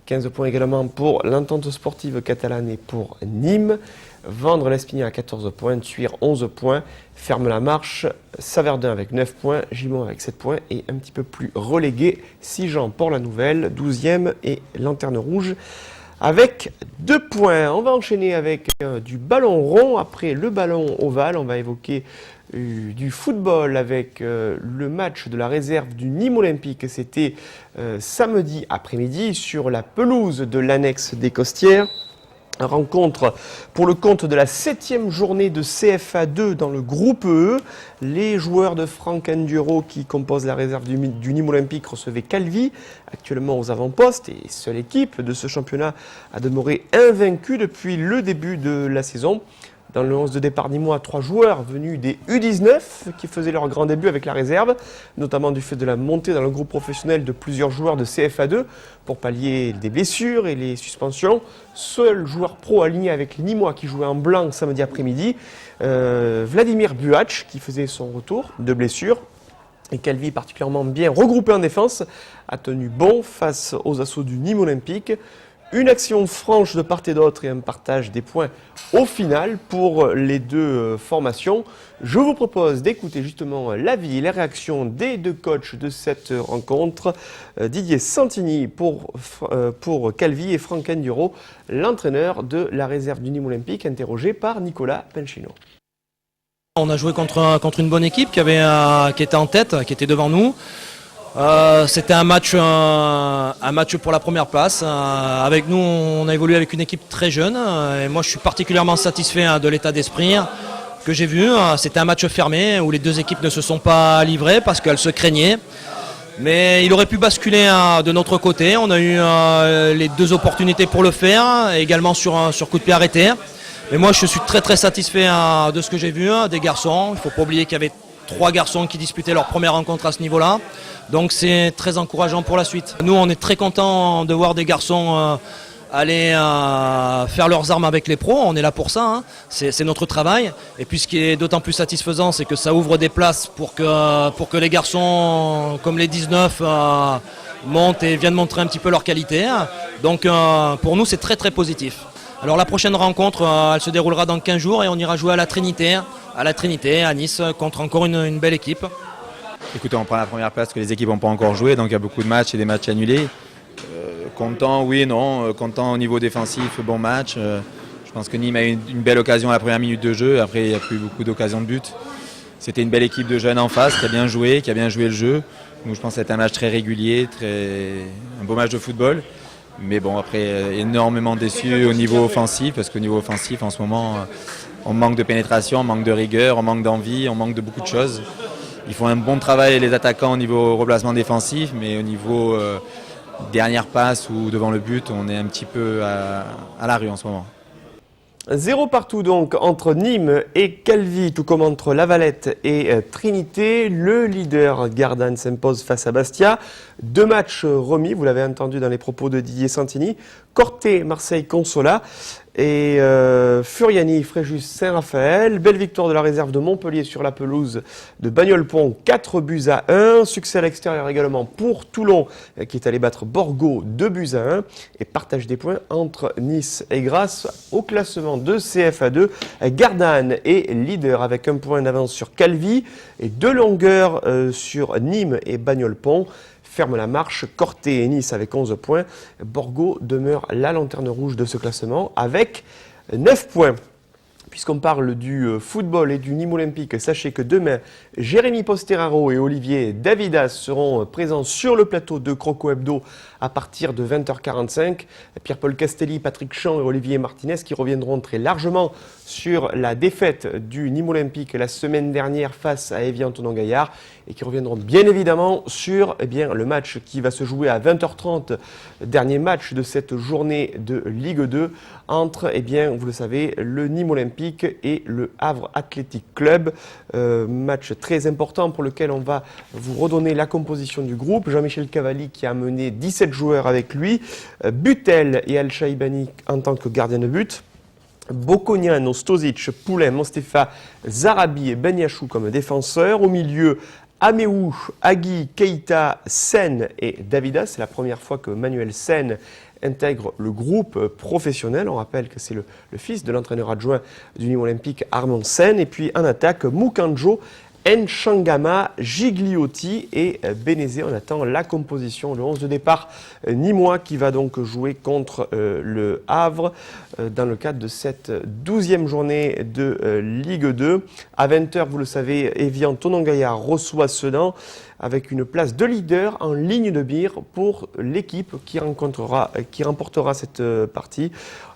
15 points également pour l'entente sportive catalane et pour Nîmes. Vendre l'Espignan à 14 points, Thuir 11 points, ferme la marche, Saverdun avec 9 points, Gimont avec 7 points et un petit peu plus relégué, Sijan Port-la-Nouvelle, 12e et Lanterne Rouge avec 2 points. On va enchaîner avec du ballon rond. Après le ballon ovale, on va évoquer du football avec le match de la réserve du Nîmes Olympique. C'était samedi après-midi sur la pelouse de l'annexe des Costières. Rencontre pour le compte de la 7e journée de CFA 2 dans le groupe E. Les joueurs de Franck Enduro qui composent la réserve du Nîmes Olympique recevaient Calvi, actuellement aux avant-postes, et seule équipe de ce championnat à demeurer invaincue depuis le début de la saison. Dans le 11 de départ nîmois, 3 joueurs venus des U19 qui faisaient leur grand début avec la réserve, notamment du fait de la montée dans le groupe professionnel de plusieurs joueurs de CFA2 pour pallier des blessures et les suspensions. Seul joueur pro aligné avec les Nîmois qui jouait en blanc samedi après-midi, Vladimir Buach qui faisait son retour de blessure. Et Calvi, particulièrement bien regroupé en défense, a tenu bon face aux assauts du Nîmes Olympique. Une action franche de part et d'autre et un partage des points au final pour les deux formations. Je vous propose d'écouter justement l'avis et les réactions des deux coachs de cette rencontre. Didier Santini pour Calvi et Franck Enduro, l'entraîneur de la réserve du Nîmes Olympique, interrogé par Nicolas Penchino. On a joué contre une bonne équipe qui était en tête, qui était devant nous. C'était un match pour la première place. Avec nous, on a évolué avec une équipe très jeune. Et moi, je suis particulièrement satisfait de l'état d'esprit que j'ai vu. C'était un match fermé où les deux équipes ne se sont pas livrées parce qu'elles se craignaient. Mais il aurait pu basculer de notre côté. On a eu les deux opportunités pour le faire, également sur coup de pied arrêté. Mais moi, je suis très très satisfait de ce que j'ai vu des garçons. Il ne faut pas oublier qu'il y avait 3 garçons qui disputaient leur première rencontre à ce niveau-là. Donc c'est très encourageant pour la suite. Nous, on est très contents de voir des garçons aller faire leurs armes avec les pros. On est là pour ça, hein. C'est notre travail. Et puis ce qui est d'autant plus satisfaisant, c'est que ça ouvre des places pour que les garçons comme les 19 montent et viennent montrer un petit peu leur qualité. Donc pour nous, c'est très très positif. Alors la prochaine rencontre, elle se déroulera dans 15 jours et on ira jouer à la Trinité, à Nice, contre encore une belle équipe. Écoutez, on prend la première place que les équipes n'ont pas encore joué, donc il y a beaucoup de matchs et des matchs annulés. Content, oui et non. Content au niveau défensif, bon match. Je pense que Nîmes a eu une belle occasion à la première minute de jeu. Après, il n'y a plus beaucoup d'occasions de but. C'était une belle équipe de jeunes en face qui a bien joué le jeu. Donc je pense que c'était un match très régulier, un beau match de football. Mais bon, après, énormément déçu au niveau offensif, parce qu'au niveau offensif, en ce moment, on manque de pénétration, on manque de rigueur, on manque d'envie, on manque de beaucoup de choses. Ils font un bon travail, les attaquants, au niveau replacement défensif, mais au niveau dernière passe ou devant le but, on est un petit peu à la rue en ce moment. 0 partout donc entre Nîmes et Calvi, tout comme entre Lavalette et Trinité. Le leader Gardanne s'impose face à Bastia. 2 matchs remis, vous l'avez entendu dans les propos de Didier Santini. Corté, Marseille, Consola et Furiani, Fréjus, Saint-Raphaël. Belle victoire de la réserve de Montpellier sur la pelouse de Bagnoles-Pont, 4-1. Succès à l'extérieur également pour Toulon qui est allé battre Borgo, 2-1. Et partage des points entre Nice et grâce au classement de CFA2. Gardanne est leader avec 1 point d'avance sur Calvi et 2 longueurs sur Nîmes et Bagnoles-Pont. Ferme la marche, Corté et Nice avec 11 points. Borgo demeure la lanterne rouge de ce classement avec 9 points. Puisqu'on parle du football et du Nîmes Olympique, sachez que demain, Jérémy Posteraro et Olivier Davidas seront présents sur le plateau de Croco Hebdo à partir de 20h45. Pierre-Paul Castelli, Patrick Champ et Olivier Martinez qui reviendront très largement sur la défaite du Nîmes Olympique la semaine dernière face à Évian-Tonon-Gaillard et qui reviendront bien évidemment sur le match qui va se jouer à 20h30, dernier match de cette journée de Ligue 2 entre, vous le savez, le Nîmes Olympique et le Havre Athletic Club. Match très important pour lequel on va vous redonner la composition du groupe. Jean-Michel Cavalli qui a amené 17 joueurs avec lui, Butel et Al-Shaibani en tant que gardien de but. Bokonian, Stosic, Poulain, Mostefa, Zarabi et Ben Yachou comme défenseurs. Au milieu, Améou, Agui, Keita, Sen et Davidas. C'est la première fois que Manuel Sen intègre le groupe professionnel. On rappelle que c'est le fils de l'entraîneur adjoint du Nîmes Olympique, Armand Sen. Et puis en attaque, Mukanjo, Nchangama, Gigliotti et Bénézé. On attend la composition, le 11 de départ nîmois qui va donc jouer contre le Havre dans le cadre de cette 12e journée de Ligue 2. À 20h, vous le savez, Évian-Tonon-Gaillard reçoit Sedan avec une place de leader en ligne de mire pour l'équipe qui remportera cette partie.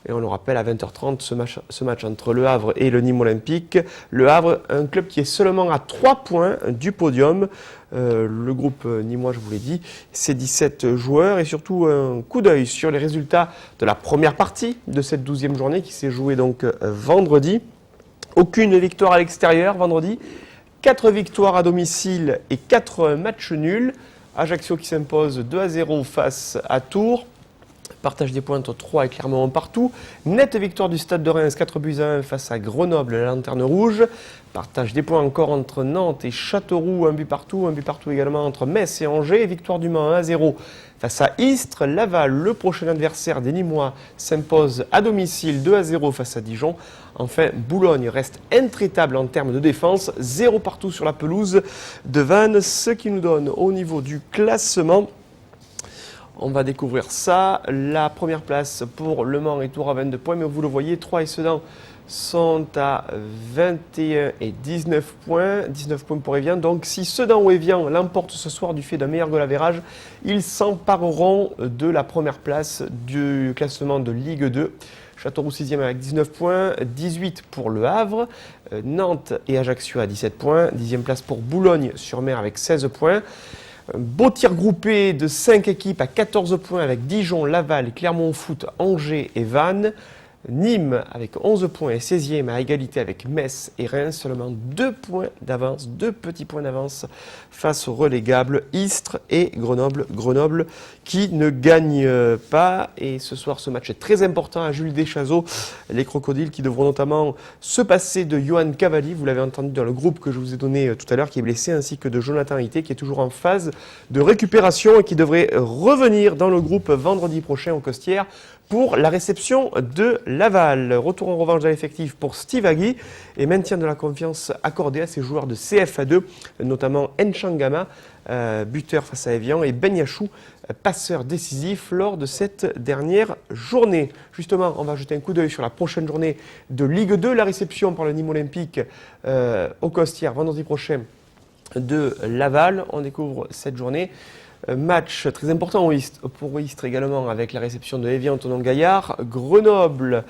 Et on le rappelle, à 20h30, ce match entre Le Havre et le Nîmes Olympique. Le Havre, un club qui est seulement à 3 points du podium. Le groupe nîmois, je vous l'ai dit, c'est 17 joueurs. Et surtout, un coup d'œil sur les résultats de la première partie de cette 12e journée qui s'est jouée donc vendredi. Aucune victoire à l'extérieur vendredi. 4 victoires à domicile et 4 matchs nuls. Ajaccio qui s'impose 2-0 face à Tours. Partage des points entre 3 et Clermont partout. Nette victoire du Stade de Reims, 4-1 face à Grenoble, la Lanterne Rouge. Partage des points encore entre Nantes et Châteauroux, un but partout également entre Metz et Angers. Victoire du Mans 1-0 face à Istres. Laval, le prochain adversaire des Nîmois, s'impose à domicile 2-0 face à Dijon. Enfin, Boulogne reste intraitable en termes de défense, 0 partout sur la pelouse de Vannes, ce qui nous donne au niveau du classement. On va découvrir ça. La première place pour Le Mans et Tours à 22 points, mais vous le voyez, 3 et Sedan sont à 21 et 19 points. 19 points pour Évian. Donc si Sedan ou Évian l'emportent ce soir du fait d'un meilleur goal average, ils s'empareront de la première place du classement de Ligue 2. Châteauroux 6e avec 19 points, 18 pour Le Havre, Nantes et Ajaccio à 17 points, 10e place pour Boulogne-sur-Mer avec 16 points. Beau tir groupé de 5 équipes à 14 points avec Dijon, Laval, Clermont Foot, Angers et Vannes. Nîmes avec 11 points est 16e à égalité avec Metz et Reims, seulement 2 points d'avance, 2 petits points d'avance face aux relégables Istres et Grenoble. Grenoble qui ne gagne pas, et ce soir ce match est très important à Jules Deschazaux, les Crocodiles qui devront notamment se passer de Johan Cavalli, vous l'avez entendu dans le groupe que je vous ai donné tout à l'heure, qui est blessé, ainsi que de Jonathan Hité qui est toujours en phase de récupération et qui devrait revenir dans le groupe vendredi prochain aux Costières pour la réception de Laval. Retour en revanche dans l'effectif pour Steve Agui et maintien de la confiance accordée à ses joueurs de CFA2, notamment Nchangama, buteur face à Evian, et Ben Yachou, passeur décisif lors de cette dernière journée. Justement, on va jeter un coup d'œil sur la prochaine journée de Ligue 2, la réception par le Nîmes Olympique au Costières vendredi prochain de Laval. On découvre cette journée. Match très important pour Istres également, avec la réception de Evian Thonon-Gaillard. Grenoble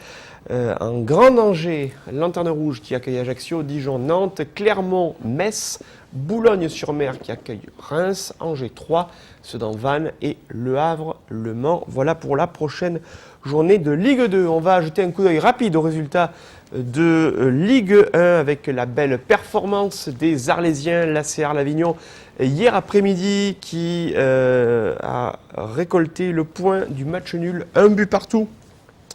en grand danger, Lanterne Rouge qui accueille Ajaccio, Dijon, Nantes, Clermont, Metz, Boulogne-sur-Mer qui accueille Reims, Angers 3, Sedan-Vannes et Le Havre, Le Mans. Voilà pour la prochaine journée de Ligue 2. On va ajouter un coup d'œil rapide aux résultats de Ligue 1 avec la belle performance des Arlésiens, l'AC Arles-Avignon, hier après-midi qui a récolté le point du match nul, 1 but partout.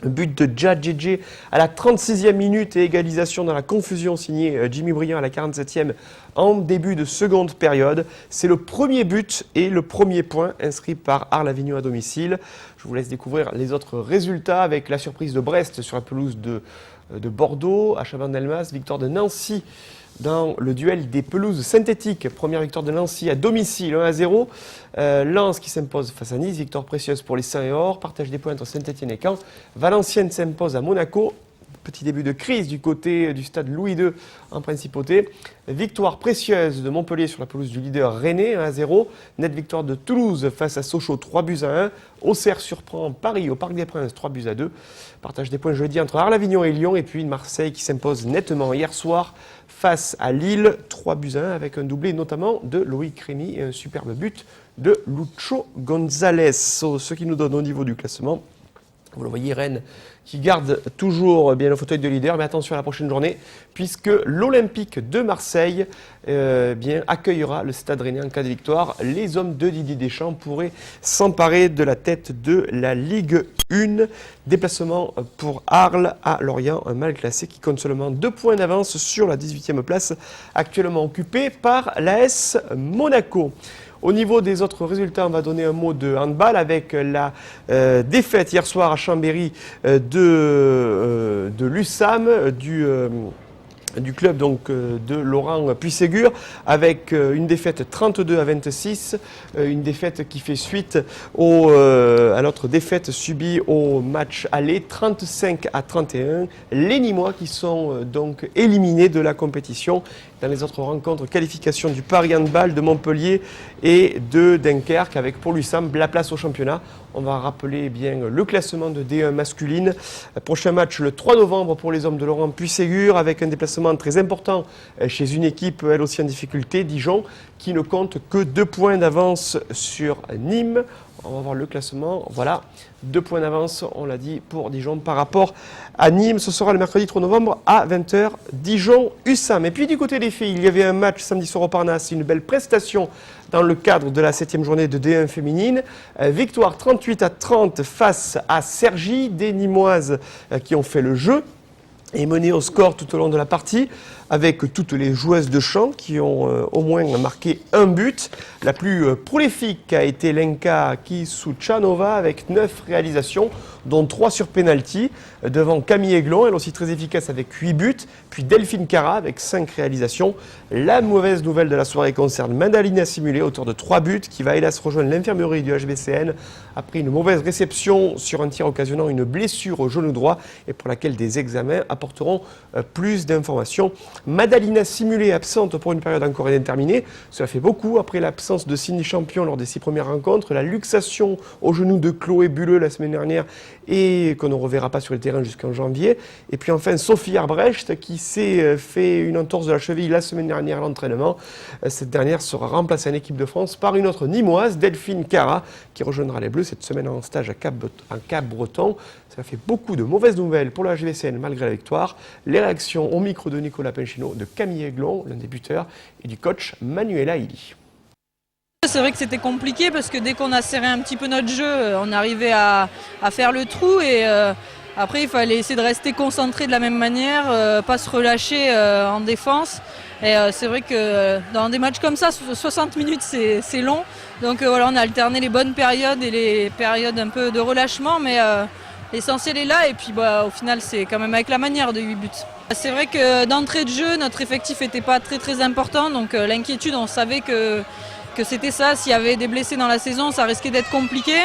But de Djadjedje à la 36e minute et égalisation dans la confusion signé Jimmy Briand à la 47e en début de seconde période. C'est le premier but et le premier point inscrit par Arles-Avignon à domicile. Je vous laisse découvrir les autres résultats avec la surprise de Brest sur la pelouse de Bordeaux, à Chabannes-Delmas, victoire de Nancy dans le duel des pelouses synthétiques. Première victoire de Nancy à domicile, 1-0. Lens qui s'impose face à Nice, victoire précieuse pour les Saints et Or. Partage des points entre Saint-Étienne et Caen. Valenciennes s'impose à Monaco. Petit début de crise du côté du stade Louis II en principauté. Victoire précieuse de Montpellier sur la pelouse du leader Rennais, 1-0. Nette victoire de Toulouse face à Sochaux, 3-1. Auxerre surprend Paris au Parc des Princes, 3-2. Partage des points jeudi entre Arles-Avignon et Lyon. Et puis Marseille qui s'impose nettement hier soir face à Lille, 3-1, avec un doublé notamment de Loïc Rémy et un superbe but de Lucho González. Ce qui nous donne au niveau du classement, vous le voyez, Rennes qui garde toujours bien le fauteuil de leader, mais attention à la prochaine journée, puisque l'Olympique de Marseille accueillera le Stade Rennais en cas de victoire. Les hommes de Didier Deschamps pourraient s'emparer de la tête de la Ligue 1. Déplacement pour Arles à Lorient, un mal classé qui compte seulement 2 points d'avance sur la 18e place, actuellement occupée par l'AS Monaco. Au niveau des autres résultats, on va donner un mot de handball avec la défaite hier soir à Chambéry de l'USAM, du club donc de Laurent Puységur, avec une défaite 32-26, une défaite qui fait suite à notre défaite subie au match aller 35-31. Les Nîmois qui sont donc éliminés de la compétition. Dans les autres rencontres, qualification du Paris Handball de Montpellier et de Dunkerque, avec pour l'USAM la place au championnat. On va rappeler bien le classement de D1 masculine. Prochain match le 3 novembre pour les hommes de Laurent Puységur, avec un déplacement très important chez une équipe elle aussi en difficulté, Dijon, qui ne compte que 2 points d'avance sur Nîmes. On va voir le classement. Voilà, 2 points d'avance, on l'a dit, pour Dijon par rapport à Nîmes. Ce sera le mercredi 3 novembre à 20h, Dijon-USAM. Et puis du côté des filles, il y avait un match samedi soir au Parnasse, une belle prestation dans le cadre de la 7e journée de D1 féminine. Victoire 38-30 face à Cergy, des Nîmoises qui ont fait le jeu et mené au score tout au long de la partie, avec toutes les joueuses de champ qui ont au moins marqué un but. La plus prolifique a été Lenka Kisuchanova avec 9 réalisations, dont 3 sur penalty, devant Camille Aiglon, elle aussi très efficace avec 8 buts, puis Delphine Cara avec 5 réalisations. La mauvaise nouvelle de la soirée concerne Madalina Simulé, auteur de 3 buts, qui va hélas rejoindre l'infirmerie du HBCN après une mauvaise réception sur un tir occasionnant une blessure au genou droit et pour laquelle des examens apporteront plus d'informations. Madalina Simulé absente pour une période encore indéterminée. Cela fait beaucoup après l'absence de Cindy Champion lors des 6 premières rencontres. La luxation au genou de Chloé Bulleux la semaine dernière et qu'on ne reverra pas sur le terrain jusqu'en janvier. Et puis enfin Sophie Arbrecht qui s'est fait une entorse de la cheville la semaine dernière à l'entraînement. Cette dernière sera remplacée en équipe de France par une autre Nîmoise, Delphine Cara, qui rejoindra les Bleus cette semaine en stage à Cap-Breton. Ça fait beaucoup de mauvaises nouvelles pour le HVCN malgré la victoire. Les réactions au micro de Nicolas Pinchino, de Camille Aiglon, l'un des buteurs, et du coach Manuela Ili. C'est vrai que c'était compliqué parce que dès qu'on a serré un petit peu notre jeu, on arrivait à faire le trou et après il fallait essayer de rester concentré de la même manière, pas se relâcher en défense. Et c'est vrai que dans des matchs comme ça, 60 minutes c'est long. Donc voilà, on a alterné les bonnes périodes et les périodes un peu de relâchement, mais l'essentiel est là et puis au final c'est quand même avec la manière de 8 buts. C'est vrai que d'entrée de jeu, notre effectif n'était pas très important, donc l'inquiétude, on savait que c'était ça. S'il y avait des blessés dans la saison, ça risquait d'être compliqué.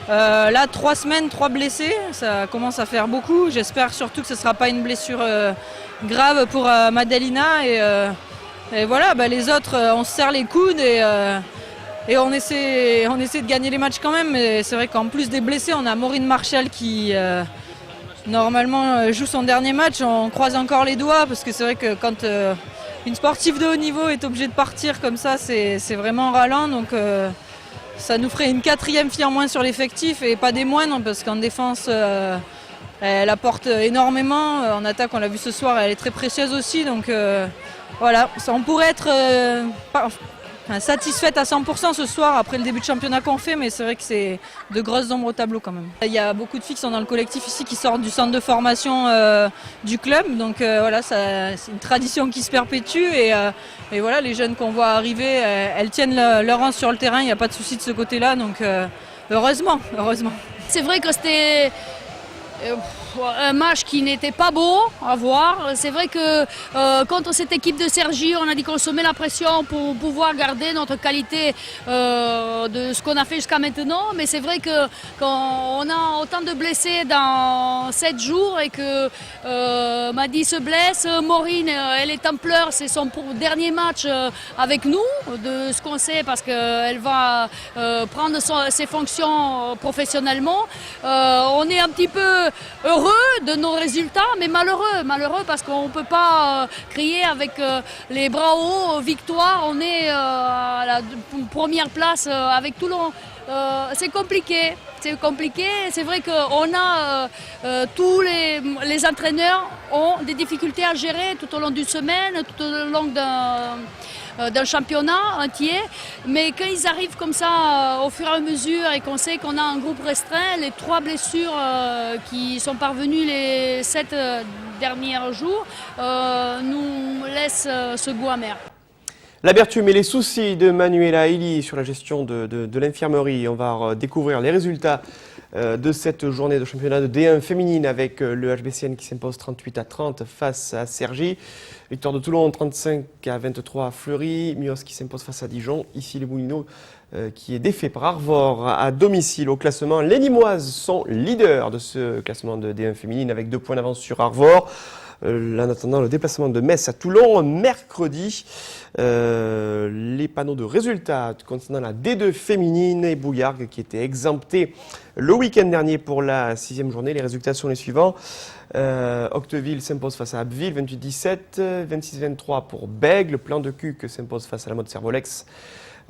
Là, 3 semaines, 3 blessés, ça commence à faire beaucoup. J'espère surtout que ce ne sera pas une blessure grave pour Madalina. Et voilà, les autres, on se serre les coudes et on essaie de gagner les matchs quand même. Mais c'est vrai qu'en plus des blessés, on a Maureen Marshall qui normalement joue son dernier match. On croise encore les doigts parce que c'est vrai que quand une sportive de haut niveau est obligée de partir comme ça, c'est vraiment ralent. Donc ça nous ferait une 4e fille en moins sur l'effectif et pas des moindres parce qu'en défense, elle apporte énormément. En attaque, on l'a vu ce soir, elle est très précieuse aussi. Donc voilà, on pourrait être satisfaite à 100% ce soir après le début de championnat qu'on fait, mais c'est vrai que c'est de grosses ombres au tableau quand même. Il y a beaucoup de filles qui sont dans le collectif ici qui sortent du centre de formation du club, donc voilà, c'est une tradition qui se perpétue et voilà, les jeunes qu'on voit arriver, elles tiennent leur rang sur le terrain, il n'y a pas de souci de ce côté-là, donc heureusement. C'est vrai que c'était un match qui n'était pas beau à voir. C'est vrai que contre cette équipe de Cergy, on a dit qu'on se met la pression pour pouvoir garder notre qualité de ce qu'on a fait jusqu'à maintenant. Mais c'est vrai que quand on a autant de blessés dans 7 jours et que Maddy se blesse, Maureen, elle est en pleurs, c'est son dernier match avec nous, de ce qu'on sait, parce qu'elle va prendre ses fonctions professionnellement. On est un petit peu heureux de nos résultats, mais malheureux parce qu'on ne peut pas crier avec les bras hauts, victoire, on est à la première place avec Toulon. C'est compliqué, c'est vrai qu'on a tous les entraîneurs ont des difficultés à gérer tout au long d'une semaine, tout au long d'un championnat entier, mais quand ils arrivent comme ça au fur et à mesure et qu'on sait qu'on a un groupe restreint, les 3 blessures qui sont parvenues les 7 derniers jours nous laissent ce goût amer. L'amertume et les soucis de Manuela Ili sur la gestion de l'infirmerie. On va découvrir les résultats de cette journée de championnat de D1 féminine avec le HBCN qui s'impose 38-30 face à Cergy. Victoire de Toulon 35-23 à Fleury. Mios qui s'impose face à Dijon. Ici les Moulineaux qui est défait par Arvor à domicile au classement. Les Nîmoises sont leaders de ce classement de D1 féminine avec 2 points d'avance sur Arvor. En attendant le déplacement de Metz à Toulon mercredi, les panneaux de résultats concernant la D2 féminine et Bouillargues qui était exempté le week-end dernier pour la 6e journée. Les résultats sont les suivants. Octeville s'impose face à Abbeville 28-17, 26-23 pour Bègle. Le Plan de Cuques s'impose face à la Motte Servolex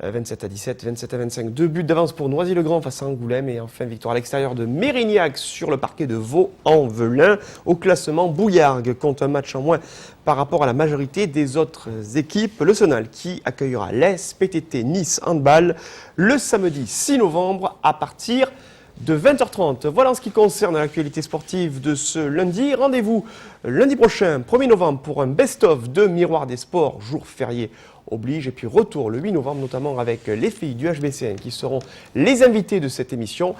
27-17, 27-25. 2 buts d'avance pour Noisy-le-Grand face à Angoulême. Et enfin, victoire à l'extérieur de Mérignac sur le parquet de Vaux-en-Velin. Au classement, Bouillargues compte un match en moins par rapport à la majorité des autres équipes. Le Sonal qui accueillera l'Es PTT Nice Handball le samedi 6 novembre à partir de 20h30. Voilà en ce qui concerne l'actualité sportive de ce lundi. Rendez-vous lundi prochain, 1er novembre, pour un best-of de Miroir des Sports, jour férié oblige. Et puis retour le 8 novembre, notamment avec les filles du HBCN qui seront les invités de cette émission.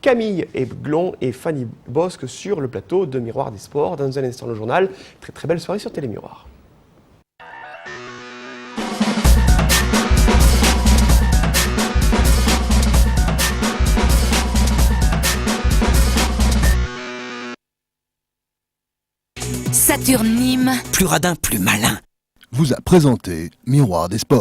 Camille Aiglon et Fanny Bosque sur le plateau de Miroir des Sports. Dans un instant, le journal. Très très belle soirée sur Télémiroir. Saturne Nîmes, plus radin, plus malin. Vous a présenté Miroir des Sports.